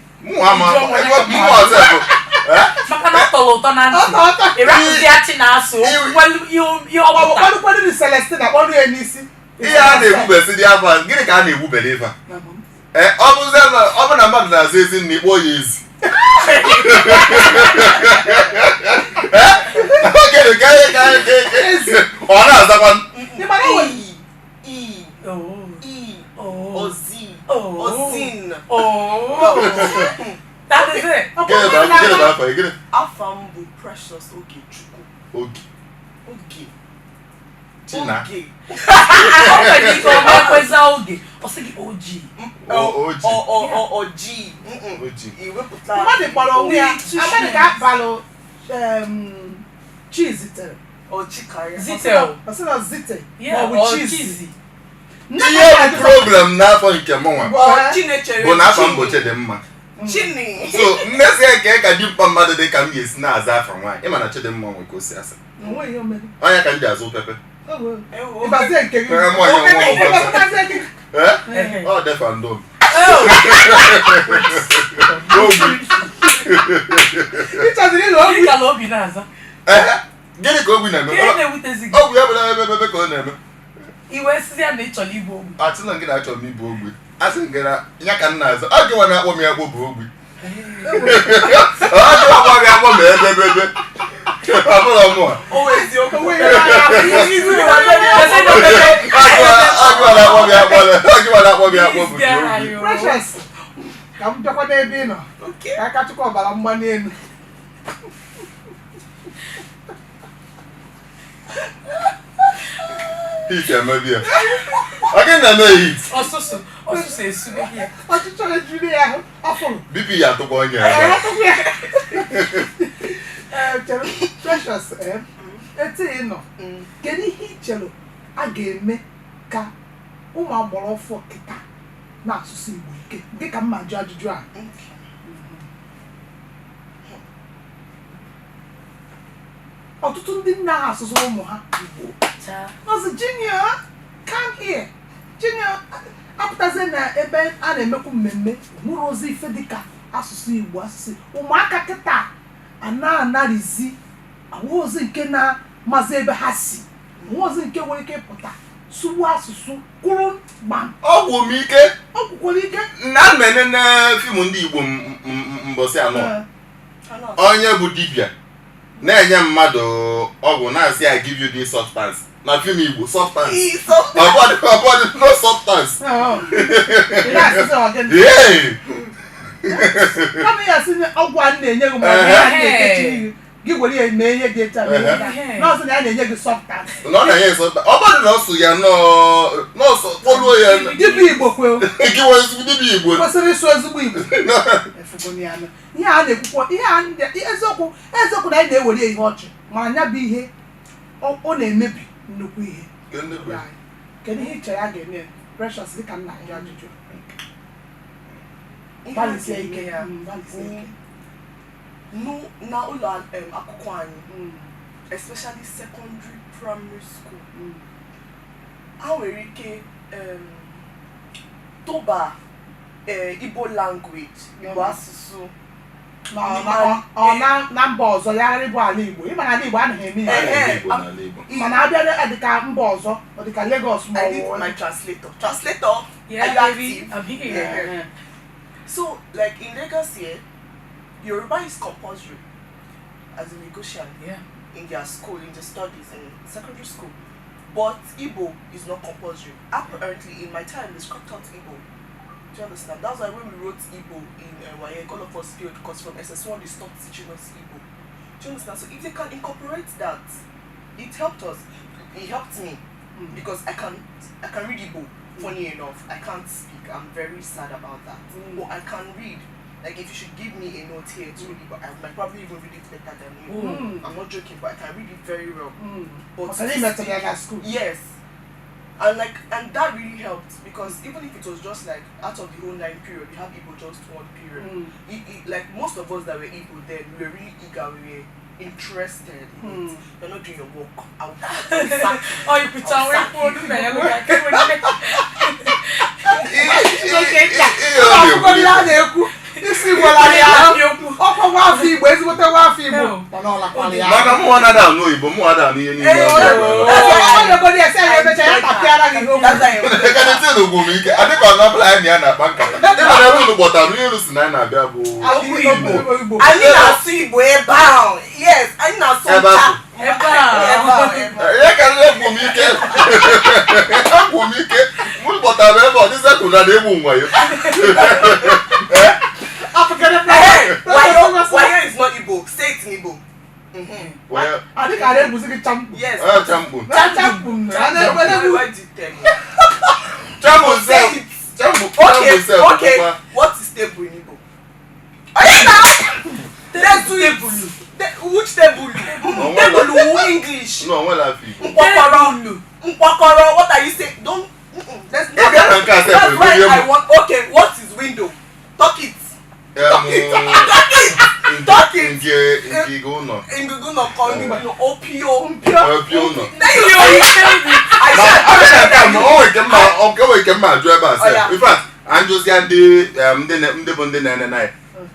maka na ọ tọrọ ụtọ na ntị ịrapụzi achị na-asụ ihe ọpụta ọkwadụ Celestina kpọrọ ya n'isi ihe a na-egbubesi dị afa gịnị ka a na-egbubere ife ọ bụ na mmadụ na-azụ ezi nna ikpọ ya ezi ọ na-azakwa Ozin. That is it. Afam bụ Precious Ogechukwu. Oge. China. Oge. Oge. Iwepụta. Mmadụ kpọrọ onwe ya amadị ka akpalụ chi zitere Zitel. Zite maọbụ chizi. Ihe bụ problem n'afọ nke mụnwa bụ na afọ mgbochi dị mma so mmezi ka ka dimkpa mmadụ dị ka m ga-esi na-aza afọ nwaanyị ịma na Chidimma nwe ka o si asa onye ka m ji azụ pepe ọ defa ndo gịnị ka ogbi na-eme ogbi ya bụla ebe ka ọ na-eme iwe sizi ya na ị chọrọ ibu ogbi atụna gị na-achọ m ibu ogbi asị gị na ya ka m na-azụ ọ gịwa na-akpọ m ya akpọ bụ ogbi ọ gịwa m akpọ m ebe ọbụla mụa ọgịwa na-akpọ m ya akpọ bụ ogbi Precious ka m bịakwa n'ebe ị nọ ka aka chukwu ọbara mgbali elu hit emebi ya ọ gị na-eme hit ọsụsụ esube ya ọchịchọ ejiri ya afụrụ BP ya atụkwa onye ya Precious etu ị nọ kedu ihe ị chere a ga-eme ka ụmụ agbọrọ ọfọ kịta na-asụsụ Igbo ike dịka mma jụ ajụjụ a ọtụtụ ndị nna ha asụsụ ụmụ ha Igbo ọzọ Junior come here Junior apụtazie na ebe a na-emekwu mmemme nwere ozi ife dịka asụsụ Igbo asụsụ ụmụaka kịta anarizi ahụ ozi nke na-amazi ebe ha si nwa ozi nke nwere ike ịpụta sụgbu asụsụ kwuru gbam ọgwụ m ike ọgwụkwara ike na mmene na fim ndị Igbo mbọsị anọ onye bụ dibịa na-enye mmadụ ọgwụ na-asị ya give you this substance na fim Igbo substance ọbọdụ no substance kama ya sị ọgwụ a na-enye gị ma na-ekechi gị were ya mee ihe dị etu nọọsụ na ya na-enye gị substance na ọ na-enye substance ọbọdụ na ọsụ ya nọọsụ kpoluo ya dibịa Igbo kwe gị wee ezigbo dibịa Igbo kwesịrị ịsụ ezigbo Igbo ihe a na-ekwukwa ihe eziokwu na anyị na-ewere ihe ọchị ma anya bụ ihe ọ na-emebi nnukwu ihe kedu ihe ị chere a ga-eme Precious dịka nna ya ajụjụ gbalịsie ike ya na ụlọ akwụkwọ anyị especially secondary primary school ha nwere ike tụba Igbo language Igbo asụsụ na mba ọzọ ya bụ ala Igbo ịma na ala Igbo anaghị eme ya mana abịa dịka mba ọzọ ọ dịka Lagos ma I need my translator are you active? So like in Lagos here Yoruba is compulsory as a negotiation in their school, in the studies, in secondary school. But Igbo is not compulsory. Apparently, in my time, they scrapped out Igbo. Do you understand? That's why when we wrote Igbo in YA, all of us failed because from SS1 they stopped teaching us Igbo. Do you understand? So if they can incorporate that, it helped us. It helped me because I can read Igbo. Funny enough, I can't speak. I'm very sad about that. But I can read. Like if you should give me a note here to read, but I might probably even read it better than you. I'm not joking, but I can read it very well. But Can you met at school? yes. And that really helped because even if it was just like out of the whole 9 period, we have Igbo just 1 period. Like most of us that were Igbo then, we were really eager, we were interested in it. You're not doing your work. I'll sack you. Oh, you put on I'll sack one you. man. Look at it. Isi gwara ya ọkwa nwafọ Igbo ezigbote nwafọ Igbo mana ọ lakwara ya maka mụ nwa na-ada anụ Igbo mụ ada anụ ihe niile onye esi ya emecha ya tapịara gị ekanetinu ugwu m ike adịka ọ nọbụla anyị na ya na-akpa nkata ịmara ebe unu gbọtara onye elu si na anyị na-abịa bụ Igbo Anyị na-asụ Igbo ebe ahụ. Yes, anyị na-asụ ebe ncha. ahụ ihe karịrị egwu m ike egwu m ike mụ gbọtara ebe ọ dịzị kwuru na egwu nwa ya Wayo is not Igbo. Say it in Igbo. I think I was going to Yes. champu Okay. What is table in Igbo? Let's do table. Which table? Table English. no one laugh you Mpokoro. What are you saying? Don't. That's why I want. Okay. What is window? Talk it. Talk it. Ngigo no. Ngugu no calling no opio. Opio no. In fact, Anjosi ndị bụ ndị na-ene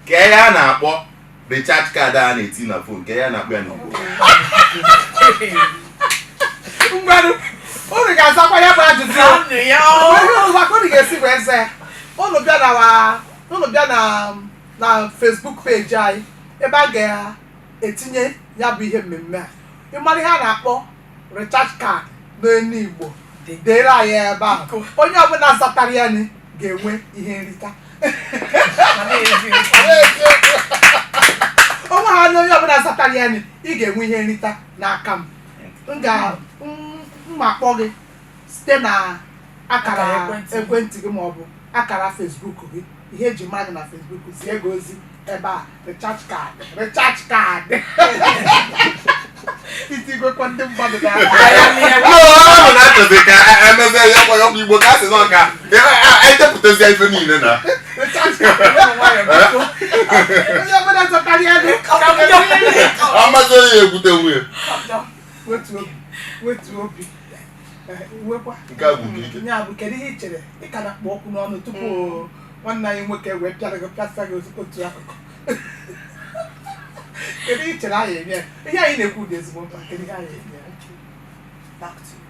ka ya na-akpọ recharge card a na-eti na phone ka ya na-akpọ ya n'Igbo. Mgbadu unu ga-azakwa ya bụ ajụjụ ya unu ga-esi wee zaa unu bịa na Facebook page anyị ebe a ga-etinye ya bụ ihe mmemme a ịmara ihe a na-akpọ recharge card n'enu Igbo deere anyị ebe ahụ onye ọbụla zatara ya ga-enwe ihe nrita onwe ha na onye ọbụla zatara ya ị ga-enwe ihe nrita n'aka m ma akpọ gị site na akara ekwentị gị maọbụ akara Facebook gị ihe eji mmadụ na Facebook si ego ozi ebe a recharge card itigwekwa ndị mmadụ na-achọzi ka emeze ya kwa ọkụ Igbo ka asị nọ ka edepụtazi ife niile na onye ọbụla zọtara ya amazi onye ya ekwute nwunye wetu obi wekwa nke a bụ ike ya bụ kedu ihe ị chere ị ka na-akpọ ọkụ n'ọnụ tupu nwanne anyị nwoke wee pịasa gị otu akụkụ kedu ihe ị chere anyị eme ihe anyị na-ekwu dị ezigbo mkpa kedu ihe anyị eme Back to you.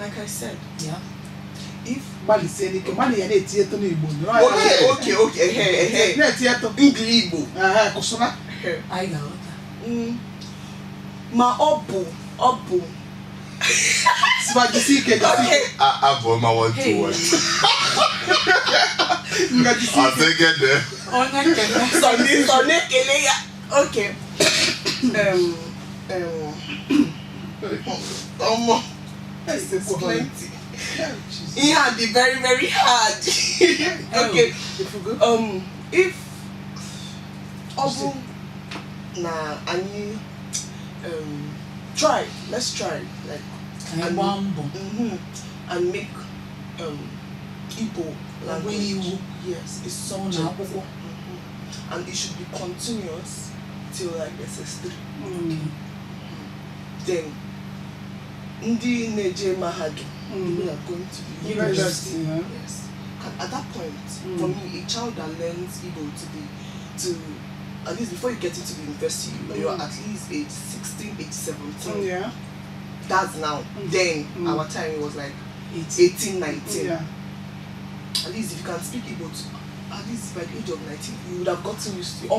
Like I said, yeah. if gbalịsie n'ike mmadụ ya na-eti eto n'Igbo Okay. na-eti eto Ngili Igbo. kụsụna I got Ma ọ bụ sibajisi ike abụọ ma one to one ngajisi I think it there Sonny kele ya. Okay. It's plenty. It had be very, very hard. Okay. If na ani try. Let's try. Like and make Igbo language. Yes, it's subject. And it should be continuous till like SS3. Then Ndi Neje Mahadum, we are going to be university. Yes. At that point, for me, a child that learns Igbo to at least before you get into the university, you are at least age 16, age 17. Yeah. That's now. Then our time it was like 18, 19. Yeah. At least if you can speak Igbo at least by the age of 19, you would have gotten used to it. Do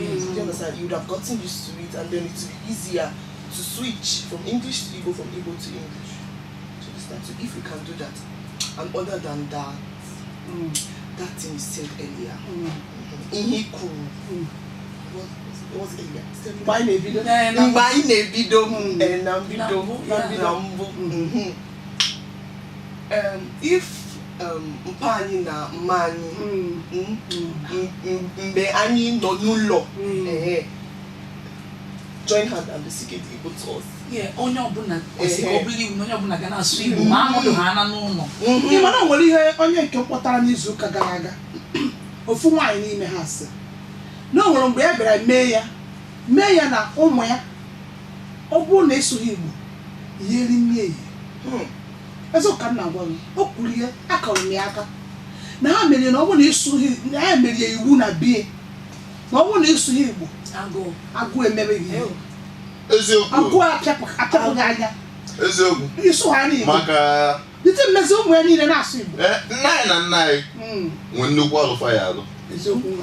you understand? You would have gotten used to it, and then it would be easier to switch from English to Igbo, from Igbo to English. So if we can do that, and other than that, that thing you said earlier, Ihiku, what was earlier? if mpani na mani mbe anyị nọ n'ụlọ join hand and speak Igbo to us. Yeah, onye ọbụla kwesịrị ọ bụla iwu na onye ọbụla ga na-asụ Igbo ma anọdụ ha ana n'ụlọ. Ị mana nwere ihe onye nke kpọtara n'izu ụka gara aga ofu nwaanyị n'ime ha sị na o nwere mgbe ya bịara mee ya na ụmụ ya ọ bụrụ na ịsụghị Igbo ihe eri nne ya ezo ka m na-agwa gị o kwuru ihe akọrọ m ya aka na ha mere na ọ bụrụ na ịsụghị na ya mere ya iwu na bie na ọ bụrụ na ịsụghị Igbo agụụ emebeghị ihe eziokwu agụụ achapụghị anya eziokwu ịsụ ha n'Igbo maka dịtị mmezi ụmụ ya niile na-asụ Igbo nna anyị na nna anyị nwee nnukwu ọlụfa ya alụ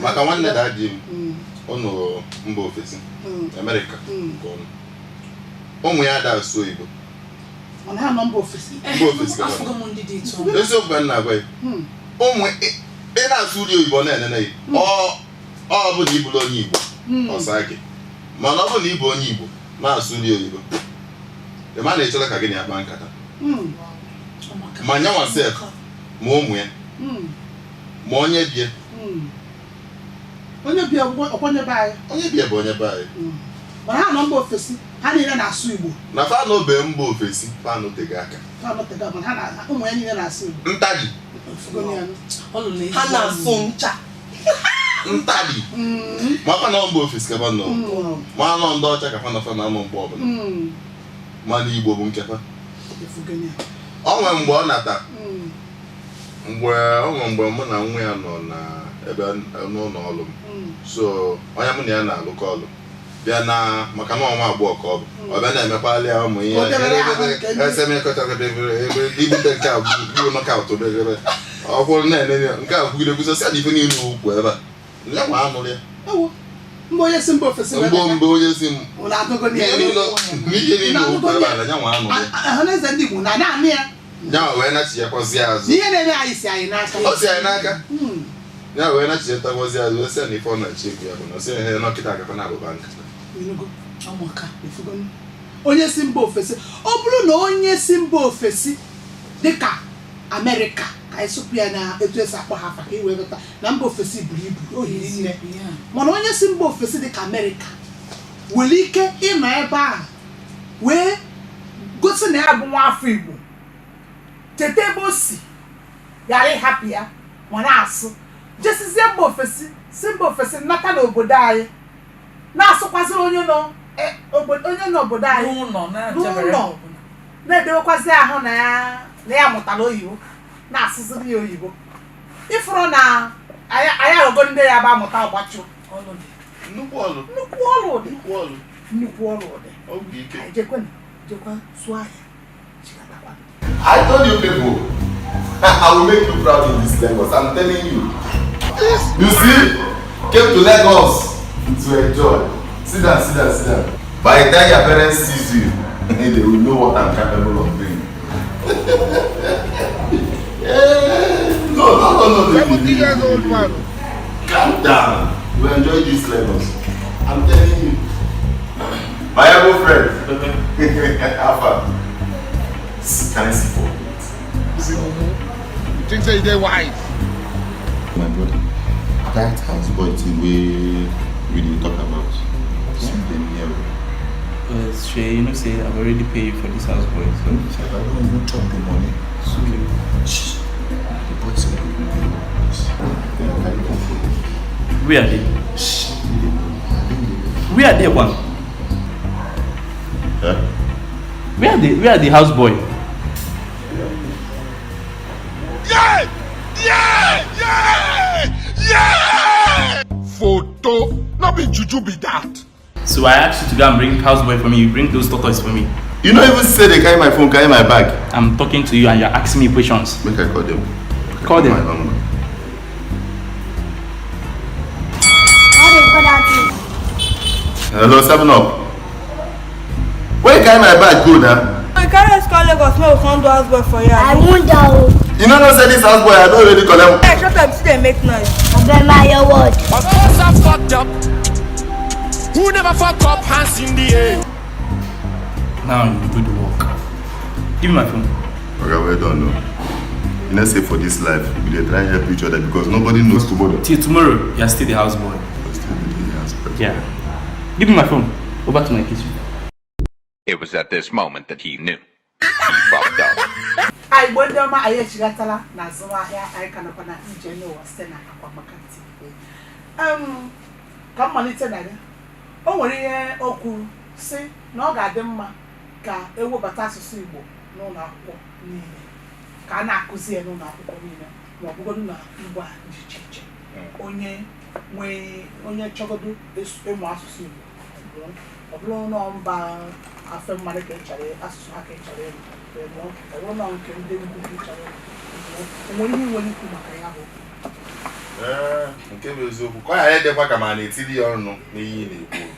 maka nwanne daji m ụnụ mba ofesi Amerịka ụmụ ya ada asụ Igbo mba ofesi eziokwu ka m na-agwa ya ụmụ ị na-asụ uri oyibo na-enene ya ọ bụ na ịbụrụ onye Igbo ọsa gị mana ọ bụ na ịbụ onye Igbo na-asụ uri oyibo ịma na ịchọrọ ka gị na ya kpaa nkata ma nyanwa sef ma ụmụ ya ma onye bie onye bie bụ onye be anyị mana ha nọ mba ofesi ha niile na-asụ Igbo na fa n'obe mba ofesi fa n'otega aka ụmụ ya niile na-asụ Igbo ntali ha na-asụ ncha ntali maka na mba ofesi ka fa nọ ma anọ ndị ọcha ka fa nọ na-anọ mgbe ọbụla mana Igbo bụ nkefa ọ nwere mgbe ọ nata mgbe mụ na nwa ya nọ na ebe n'ụlọ ọrụ m so onye mụ na ya na-alụkọ ọrụ bịa na maka na ọnwa Abuo ka ọ bụ ọ bịa na-emekwali ya ụmụ ihe ibute nke a bụ nọkaụtụ ọkwụrụ na-enye nke a bụgide guzosi a ife niile ukwu ebe a ya nwa anụrụ ya mgbe onye si mba ofesi mgbe onye si ihe niile ukwu ebe a ya nwa anụrụ ọhaneze ndị Igbo na naanị ya ya wee nachiyekwazi azụ ihe na-eme anyị si anyị n'aka ọ si anyị n'aka ya wee nachiyetakwazi azụ o si ya na ife ọ na-eche ya bụ na o si ya ihe nọkịta agakwa na abụba nkata onye si mba ofesi ọ bụrụ na onye si mba ofesi dịka Amerịka ka anyị sụpụ ya na etu esi akpọ ha afa ka iwee ghọta na mba ofesi buru ibu ohiri nne mana onye si mba ofesi dịka Amerịka nwere ike ịnọ ebe a wee gosi na ya bụ nwa afọ Igbo cheta ebe o si ghara ịhapụ ya ma na-asụ jesizie mba ofesi nnata n'obodo anyị na-asụkwaziri onye nọ obodo anyị n'ụlọ na-edewekwazi ahụ na ya mụtara oyibo na-asụziri ya oyibo ịfụrụ na anyị aghọgo ndị ya bụ amụta ọgbachu nnukwu ọlụ ụdị jekwa sụọ ahịa. I told you people, I will make you proud in this Lagos. I'm telling you. You see, came to Lagos to enjoy. Sit down. By the time your parents sees you, they will know what I'm capable of doing. No. 70 years old man. Calm down. You enjoy this Lagos. I'm telling you. My able friend, Alpha. Can I see for You think say they wise? my brother? That houseboy thing we really talk about. Something here. Shay, you know, say I've already paid you for this house boy. So I don't even chop the money. it's okay. Shh. The boy said we will pay this. Then I carry come for you. Where are they? Shh. Where are they, one? Huh? Where are the house boy? Yeah! Photo, not be juju be that. So I asked you to go and bring house boy for me. You bring those tortoises for me. You don't even say they carry my phone, carry my bag. I'm talking to you and you're asking me questions. Make I call them. Call them. My number. Hello, 7up. Where you carry my bag go now? I carry us call Lagos, no phone do house boy for you. I won't down. You know say this house boy, I don't already collect. Hey, shut up, see they make noise. Obey my word. Of course I fucked up. Who never fuck up, hands in the air. Now you do the work. Give me my phone. Okay, we don't know. You know, say for this life, we dey try help each other because nobody knows tomorrow. Till tomorrow, you're still the houseboy. Yeah. Give me my phone. Over to my kitchen. It was at this moment that he knew. He fucked up. I wonder my ayeshigatala na zumahia I can upon a general was ten aquamacanti. Come malite na ya. O nwere ihe okwu si na ọ ga-adị mma ka ewebata asụsụ Igbo n'ụlọ akwụkwọ niile ka a na-akụzi ya n'ụlọ akwụkwọ niile ma ọ bụgodu na Igbo a dị iche iche onye chọgodo ịmụ asụsụ Igbo ọ bụrụ na mba afọ mmadụ ka echara asụsụ ha ka echara ịmụ ọ bụrụ na nke ndị ugwu ka echara ịmụ onwere ihe nwere ikwu maka ya bụ nke bụ eziokwu ka ọ ghara ịdịkwa ka ma na-etiri ya ọnụ n'ihe ị na-ekwu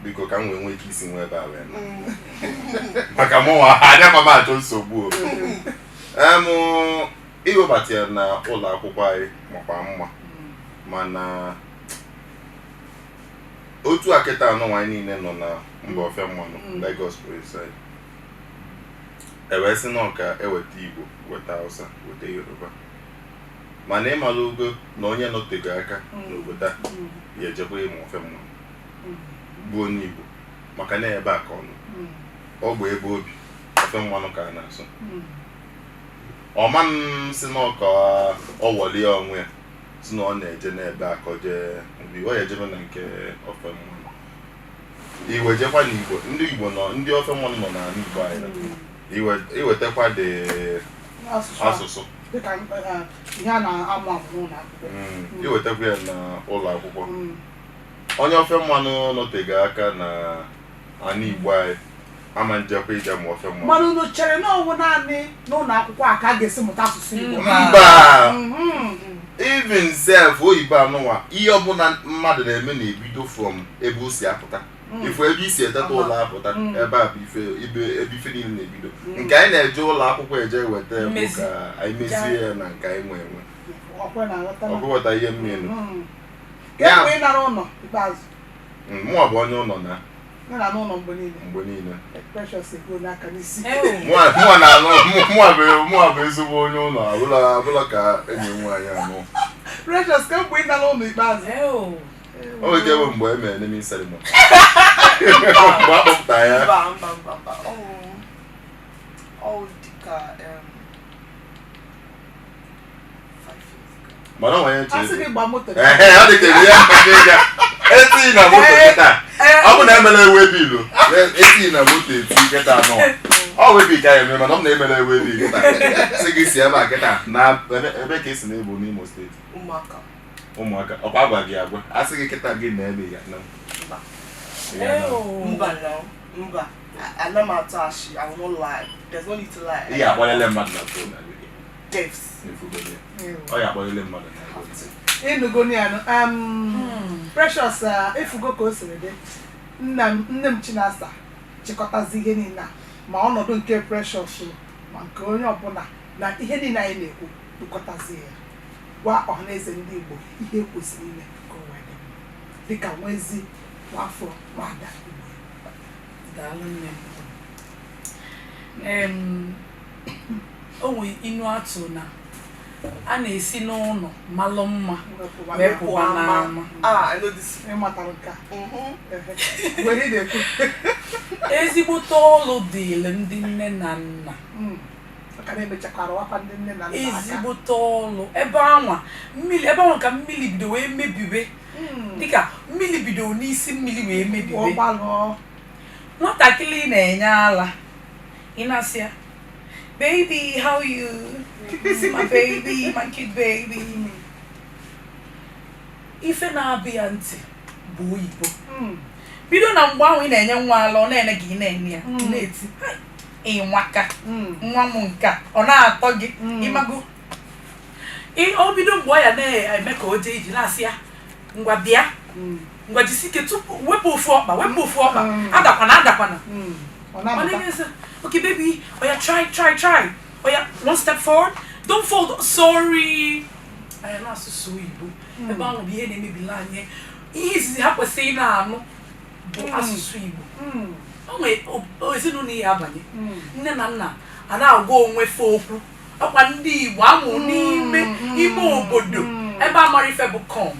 biko ka m wee nwee ike isi nwe ebe a wee maka mụnwa adịkwa m achọ nsogbu iwebata ya na ụlọ akwụkwọ anyị makwa mma mana otu a kịta anọ nwaanyị niile nọ na mba ọfịa mmanụ Lagos Provinsị ewee sị na ọka eweta Igbo weta Hausa weta Yoruba mana ịmala ogo na onye nọtego aka n'obodo a ya ejekwa ịmụ ọfịa mmanụ bụ onye Igbo maka na ebe a ka ọ bụ ebe obi ọfịa mmanụ ka a na-asụ ọma m si na ọka ọ wọlie onwe ya si na ọ na-eje n'ebe a ka ọ jee mgbe ọ ya ejebe na nke ọfịa mmanụ iwe jekwa n'Igbo ndị Igbo nọ ndị ọfịa mmanụ nọ n'ala Igbo anyị iwetakwa dị asụsụ iwetakwa ya na ụlọ akwụkwọ onye ofe mmanụ nọtego aka na ana Igbo anyị ama njekwa ije ma ofe mmanụ mana unu chere na ọwụ naanị n'ụlọ akwụkwọ a ka a ga-esi mụta asụsụ Igbo mba even self oyibo anụnwa ihe ọbụla mmadụ na-eme na-ebido from ebe o si apụta ifu ebe isi eteta ụlọ apụta ebe a bụ ebe ife niile na-ebido nke anyị na-eje ụlọ akwụkwọ eje weta bụ ka anyị mezie ya na nke anyị nwe enwe ọgụghọta ihe mmenu mụọ bụ onye ụlọ na mgbe niile mụọ bụ ezigbo onye ụlọ abụla ka enyi nwaanyị anụ o nwere ike bụ mgbe e mere naming ceremony mgbe a kpọpụta ya mana onwe ya ọ dịkere ya ya etinye na moto kịta ọ bụ na emela ewe bilu etinye na moto eti kịta anọ ọ webi ka ya eme mana ọ bụ na emela ewe bilu kịta sị gị si ebe a kịta na ebe ka esi na-ebu n'Imo steeti ụmụaka ọkwa agwa gị agwa a sị gị kịta gị na ebe ya na mba ana m atụ ashị I will not lie there's no need to lie ị ga-akpọlele mmadụ na phone na Devs ọ ya akpọlele mmadụ na Inugoniano Precious efugo ka o siri dị nne m Chinasa chịkọtazi ihe niile ma ọnọdụ nke Precious ma nke onye ọbụla na ihe niile anyị na-ekwu kpụkọtazi ya gwa ọhaneze ndị Igbo ihe kwesịrị ime ka o wee dị dịka nwezi nwafọ nwada Igbo. Daalụ nne m. O nwere inu atụ na a na-esi n'ụlọ malụ mma wee pụwa n'ama. I know this. Ezigbote ọlụ dịịrị ndị nne na nna. Ezigbote ọlụ ebe anwa ka mmiri bido wee mebiwe dịka mmiri bido n'isi mmiri wee mebiwe nwatakịrị na-enye ala ị na-asị ya baby how you my baby my cute baby ife na-abịa ntị bụ oyibo bido na mgbe ahụ ị na-enye nwa ala ọ na-ene gị na-enye ya na-eti ịnwaka nwa m nka ọ na-atọ gị ịmago o bido mgbe ọ ya na-eme ka o jee iji na-asị ya ngwa bịa ngwa jisike tupu wepụ ofu ọkpa adakwana okay baby oya try oya one step forward don't fall sorry aya na-asụsụ Igbo ebe ahụ bụ ihe na-emebila anyị ihe izizi ha kwesịrị na-anụ bụ asụsụ Igbo o nwere ezinụlọ ihe abanye nne na nna a na-agwa onwe fe okwu ọkwa ndị Igbo amụ n'ime ime obodo ebe amarife bụ com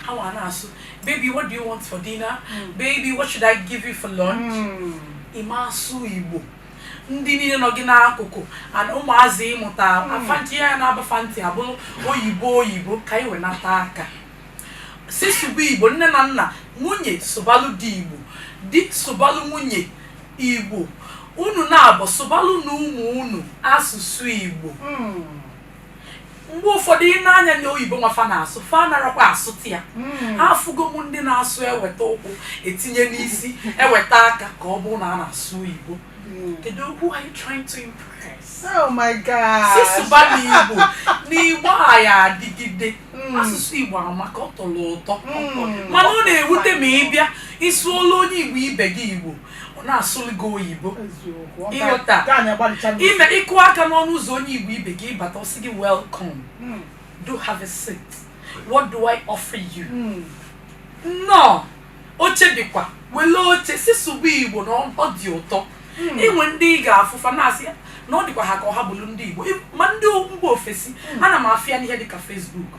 awa na-asụ baby what do you want for dinner baby what should I give you for lunch ịma asụ Igbo ndị niile nọ gị n'akụkụ ụmụazị ịmụta afanti ya na abafanti abụrụ oyibo ka anyị wenata aka si sụba Igbo nne na nna nwunye sụbalụ dị Igbo di sụbalụ nwunye Igbo unu na-abụ sụbalụ na ụmụ unu asụsụ Igbo mgbe ụfọdụ ị na-anya na oyibo nwafa na-asụ fa narakwa asụtụ ya ha afụgo m ndị na-asụ eweta ụkwụ etinye n'isi eweta aka ka ọ bụrụ na a na-asụ Igbo. Who are you trying to impress? Oh my God. Sisuba n'Igbo anyị adịgide asụsụ Igbo amaka ọ tọrọ ụtọ mana ọ na-ewute ma ị bịa isi olu onye Igbo ibe gị Igbo ọ na-asụlụ gị oyibo ịghọta ime ịkụ aka n'ọnụ ụzọ onye Igbo ibe gị ịbata ọ sị gị welcome do have a seat what do I offer you no oche dịkwa wele oche sisuba Igbo na ọ dị ụtọ inwe ndị ị ga-afụfa na-asị na ọ dịkwa ha ka ọha bụrụ ndị Igbo ma ndị mba ofesi ana m afịa n'ihe dịka Facebook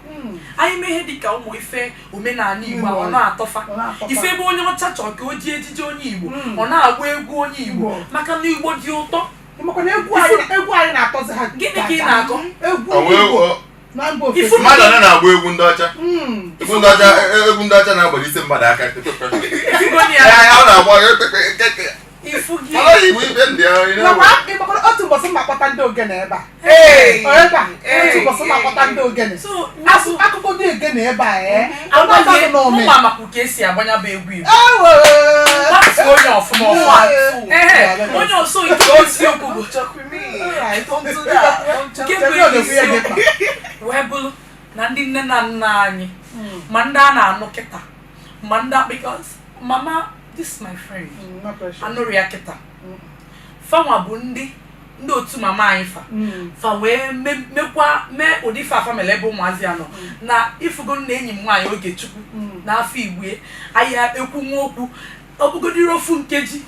anyị mee ihe dịka ụmụ ife omenala Igbo ọ na-atọfa ife ebe onye ọcha chọrọ ka o ji ejije onye Igbo ọ na-agba egwu onye Igbo maka na Igbo dị ụtọ egwu anyị na-atọzi ha gịnị ka ị na-akọ mmadụ a na-agba egwu ndị ọcha egwu ndị ọcha na-agbalite mmadụ aka ọ na-agba otu mbọsị makpọta ndị ogene ebe a otu mbọsị makpọta ndị ogene akụkọ ndị ogene ebe a mma maka ka esi agbanya bụ egwu Igbo onye ọfụma onye ọsọ nke isiokwu bụ wee bụrụ na ndị nne na nna anyị ma ndị a na-anụ kịta ma ndị because mama this is my friend anụrụ ya kịta fanwa bụ ndị otu mama anyị fa wee mee ụdị fafa mere ebe ụmụazị anọ na ifugo na enyi m nwaanyị Ogechukwu n'afọ Igbo anyị ekwu nwa okwu ọ bụgodiri ofu nkeji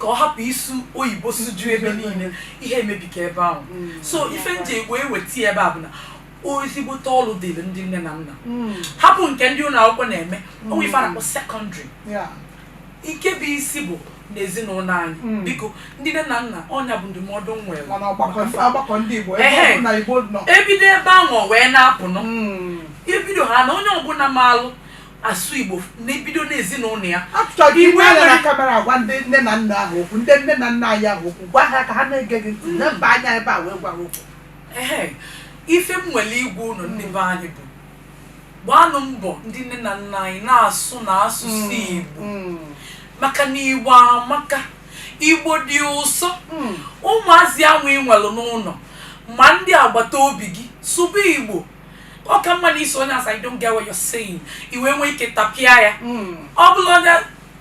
ka ọ hapụ isu oyibo suju ebe niile ihe emebika ebe ahụ so ife nji egbo eweta ebe a bụ na ezigbote ọlụ dịrị ndị nne na nna hapụ nke ndị ụlọ akwụkwọ na-eme onwe ife na-akpọ sekọndịrị ike bụ isi bụ n'ezinụlọ anyị biko ndị nne na nna ọnya bụ ndụmọdụ nwere ebido ebe ahụ wee na-apụ ebido ha na onye ọbụla maalụ asụ Igbo na-ebido n'ezinụlọ ya Igbo na kamera gwa ndị nne na nna ahụ okwu ndị nne na nna anyị ahụ okwu gwa ha ka ha na-ege gị ntị na mba anya ebe a wee gwa ha okwu ife m nwere igwe ụlọ ndị be anyị bụ gbanụ mbọ ndị nne na nna anyị na-asụ na asụsụ Igbo maka na Igbo amaka Igbo dị ụsọ ụmụazị ahụ ị nwere n'ụlọ ma ndị agbata obi gị sụba Igbo ọ ka mma na isi onye asa I don't get what you're saying iwe nwee ike tapịa ya ọ bụla onye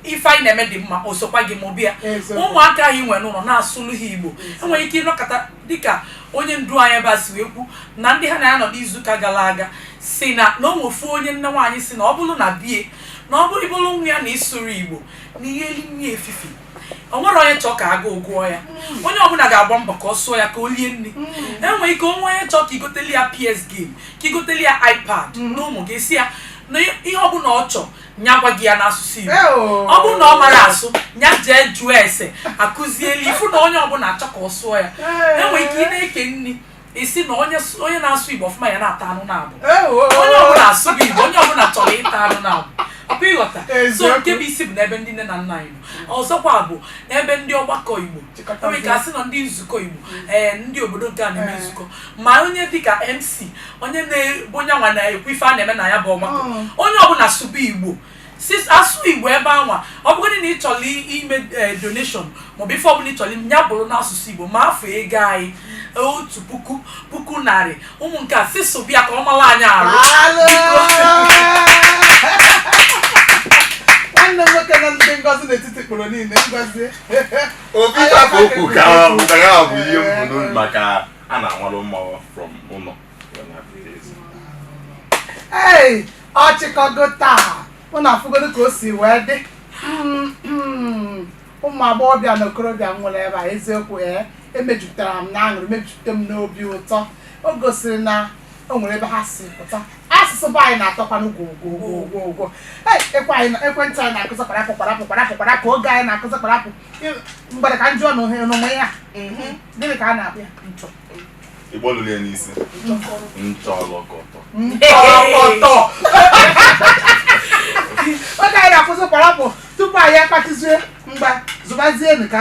ife anyị na-eme dị mma o sokwa gị ma ọbịa ụmụaka anyị nwere n'ụlọ na-asụlụ ha Igbo enwere ike ịnọkọta dịka onye ndu anyị ebe a si wee kwu na ndị ha na-anọ n'izuụka gara aga si na onwefu onye nne nwaanyị si na ọ bụrụ na bie na ọ bụrụ ịbụrụ nwa ya na ịsụrụ Igbo na ihe elinye efifi o nwere onye chọọ ka aga ụgwọ ya onye ọbụla ga-agba mbọ ka ọ sụọ ya ka o lie nri enwere ike onwe onye chọọ ka igoteli ya PS game ka igoteli ya iPad na ụmụ gị si ya na ihe ọbụla ọ chọọ nya gwa gị ya n'asụsụ Igbo ọ bụrụ na ọ mara asụ nya jee jụọ ese akụzieli ifu na onye ọbụla achọ ka ọ sụọ ya enwere ike ị na-eke nri isi na onye na-asụ Igbo ọfụma ya na-ata anụ na-abụ onye ọbụla asụ gị Igbo onye ọbụla chọrọ ịta anụ na-abụ ọkwa ịghọta so nke bụ isi bụ n'ebe ndị nne na nna anyị nọ ọzọkwa bụ n'ebe ndị ọgbakọ Igbo enwere ka asị na ndị nzukọ Igbo ndị obodo nke a na-eme nzukọ ma onye dịka MC onye na-ebe onye nwa na-ekwu ife a na-eme na ya bụ ọgbakọ onye ọbụla sụba Igbo asụ Igbo ebe anwa ọ bụgodị na ị chọrọ ime donation maọbụ ife ọbụla ị chọrọ ya bụrụ n'asụsụ Igbo ma afọ ego anyị 1,000 narị ụmụ nke a si sobia ka ọ mara anyị arụ nwanne m nwoke na ndị ngozi n'etiti kpụrụ niile ngozi obi hapụ okwu ka ya bụ ihe mbụ maka a na-anwalụ mmanwụ from ụlọ ọchịkọgo taa ụnụ afụgodo ka o si wee dị ụmụ agbọghọbịa na okorobịa nwere ebe a eziokwu emejupụtara m n'aṅụrị mejupụta m n'obi ụtọ o gosiri na o nwere ebe ha si pụta asụsụ be anyị na-atọkwanụ gwogwogwogwo ekwentị anyị na-akụzi kparapụ oge anyị na-akụzi kparapụ mgbede ka njụọ n'ụmụ ya gịnị ka a na-akpụ ya nchọ Igbo lụrụ ya n'isi nchọlọkọtọ oge anyị na-akụzi kparapụ tupu anyị akpachizie mgba zụbazienụ ka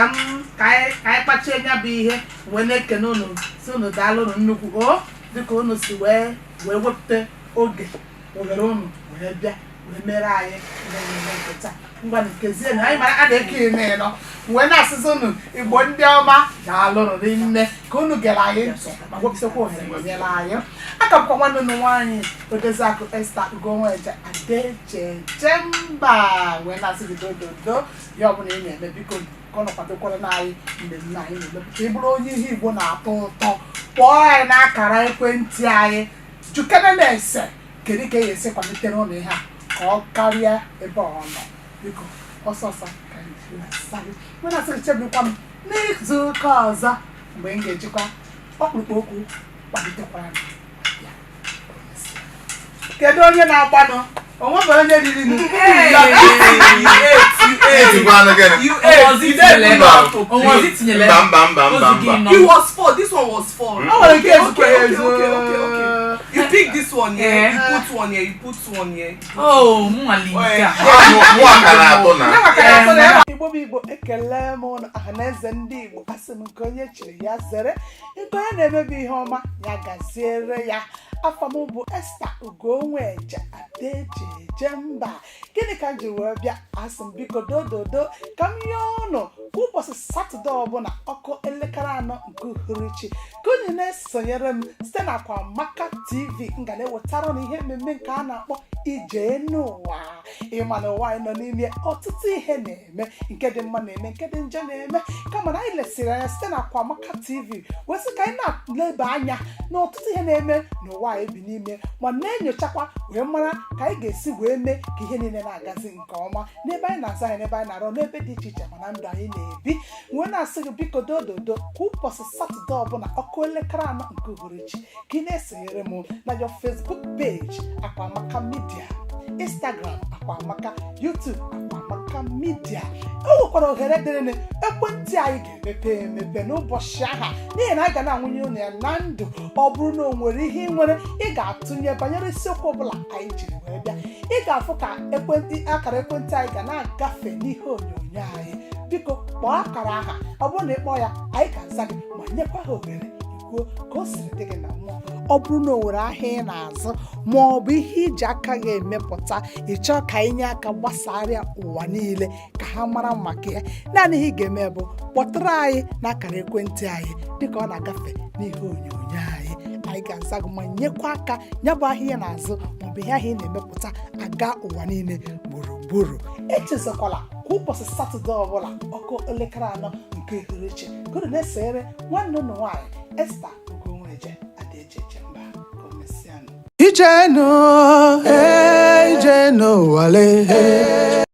anyị kpachie nya bụ ihe wee na-ekene unu si unu daalụ unu nnukwu o dịka unu si wee wepụta oge ohere unu wee bịa wee mere anyị ihe nketa ngwa nkezienụ anyị mara a na-eke ime nọ wee na-asịzi unu Igbo ndị ọma daalụ unu nne ka unu gere anyị ntị ma wepụtakwa ohere nyere anyị aka bụkwa nwanne unu nwaanyị Odeziakụ Esther Ugonweje Adejejemba wee na-asị gị dododo ya ọ bụla ị na-eme biko ka ọ nọkwadokwara n'anyị mgbe nna anyị na-emepụta ịbụrụ onye ihe Igbo na-atọ ụtọ kpọọ anyị n'akara ekwentị anyị jukene na-ese kedu ka e esi kwalitere ụlọ ihe a ka ọ karịa ebe ọ nọ biko ọsọsọ ka anyị na-asị chebikwa m n'izu ụka ọzọ mgbe m ga-ejikwa ọkpụrụkpụ okwu kwalitekwara ya kedu onye na-agbanụ onwe onye riri m It was 4. This one was 4. Okay. You pick this one here. You put one here. You put one here. Oh, Mwalika. Igbo ekele m ụnụ ọhaneze ndị Igbo asị m nke onye chiri ya zere nke onye na-emebi ihe ọma ya gaziere ya afọ m bụ Esther Ugonweje Adejejemba gịnị ka m ji wee bịa asị m biko dododo ka m yọọ ụnụ ụbọchị Satọde ọbụla ọkụ elekere 4 nke uhuruchi ka onye na-esonyere m site na Akwamaka TV nga na-ewetara na ihe mmemme nke a na-akpọ ije n'ụwa ịma na ụwa anyị nọ n'ime ọtụtụ ihe na-eme nke dị mma na-eme nke dị njọ na-eme kama na anyị lesiri anya site na Akwamaka TV wee sị ka anyị na-leba anya na ọtụtụ ihe na-eme n'ụwa anyị bi n'ime ma na-enyochakwa wee mara ka anyị ga-esi wee mee ka ihe niile na-agazi nke ọma n'ebe anyị na-aza anyị n'ebe anyị na-arụ n'ebe dị iche iche mana ndụ anyị na-ebi wee na-asị gị biko dododo kwa ụbọchị Satọde ọbụla ọkụ elekere 4 nke uhuruchi ka ị na-esonyere m na your Facebook page Akwamaka Media, Instagram Akwamaka, YouTube Akwamaka Media. O nwekwara ohere dịrị ekwentị anyị ga-emepe emepe n'ụbọchị aha n'ihi na anyị ga na-anwụnye unu ya na ndụ ọ bụrụ na o nwere ihe ị nwere ị ga-atụnye banyere isiokwu ọbụla anyị jiri wee bịa ị ga-afụ ka akara ekwentị anyị ga na-agafe n'ihe onyonyo anyị biko kpọọ akara aha ọ bụrụ na ị kpọọ ya anyị ga-aza gị ma nyekwa ha ohere ikwuo ka o siri dị gị na mmụọ ọ bụrụ na o nwere ahịa ị na-azụ ma ọ bụ ihe iji aka gị emepụta ịchọọ ka anyị nye aka gbasara ụwa niile ka ha mara maka ya naanị ihe ị ga-eme bụ kpọtụrụ anyị n'akara ekwentị anyị dịka ọ na-agafe n'ihe onyonyo anyị ga-aza gị ma nyekwa aka ya bụ ahịa ị na-azụ maọbụ ihe ahịa ị na-emepụta aga ụwa niile gburugburu echezakwala kwa ụbọchị Satọde ọbụla ọkụ elekere 4 nke uhuruchi gụrụ na-esonyere nwanne ụnụ nwaanyị Esther Ugonweje Adejejemba. Ijeno, ijeno wale.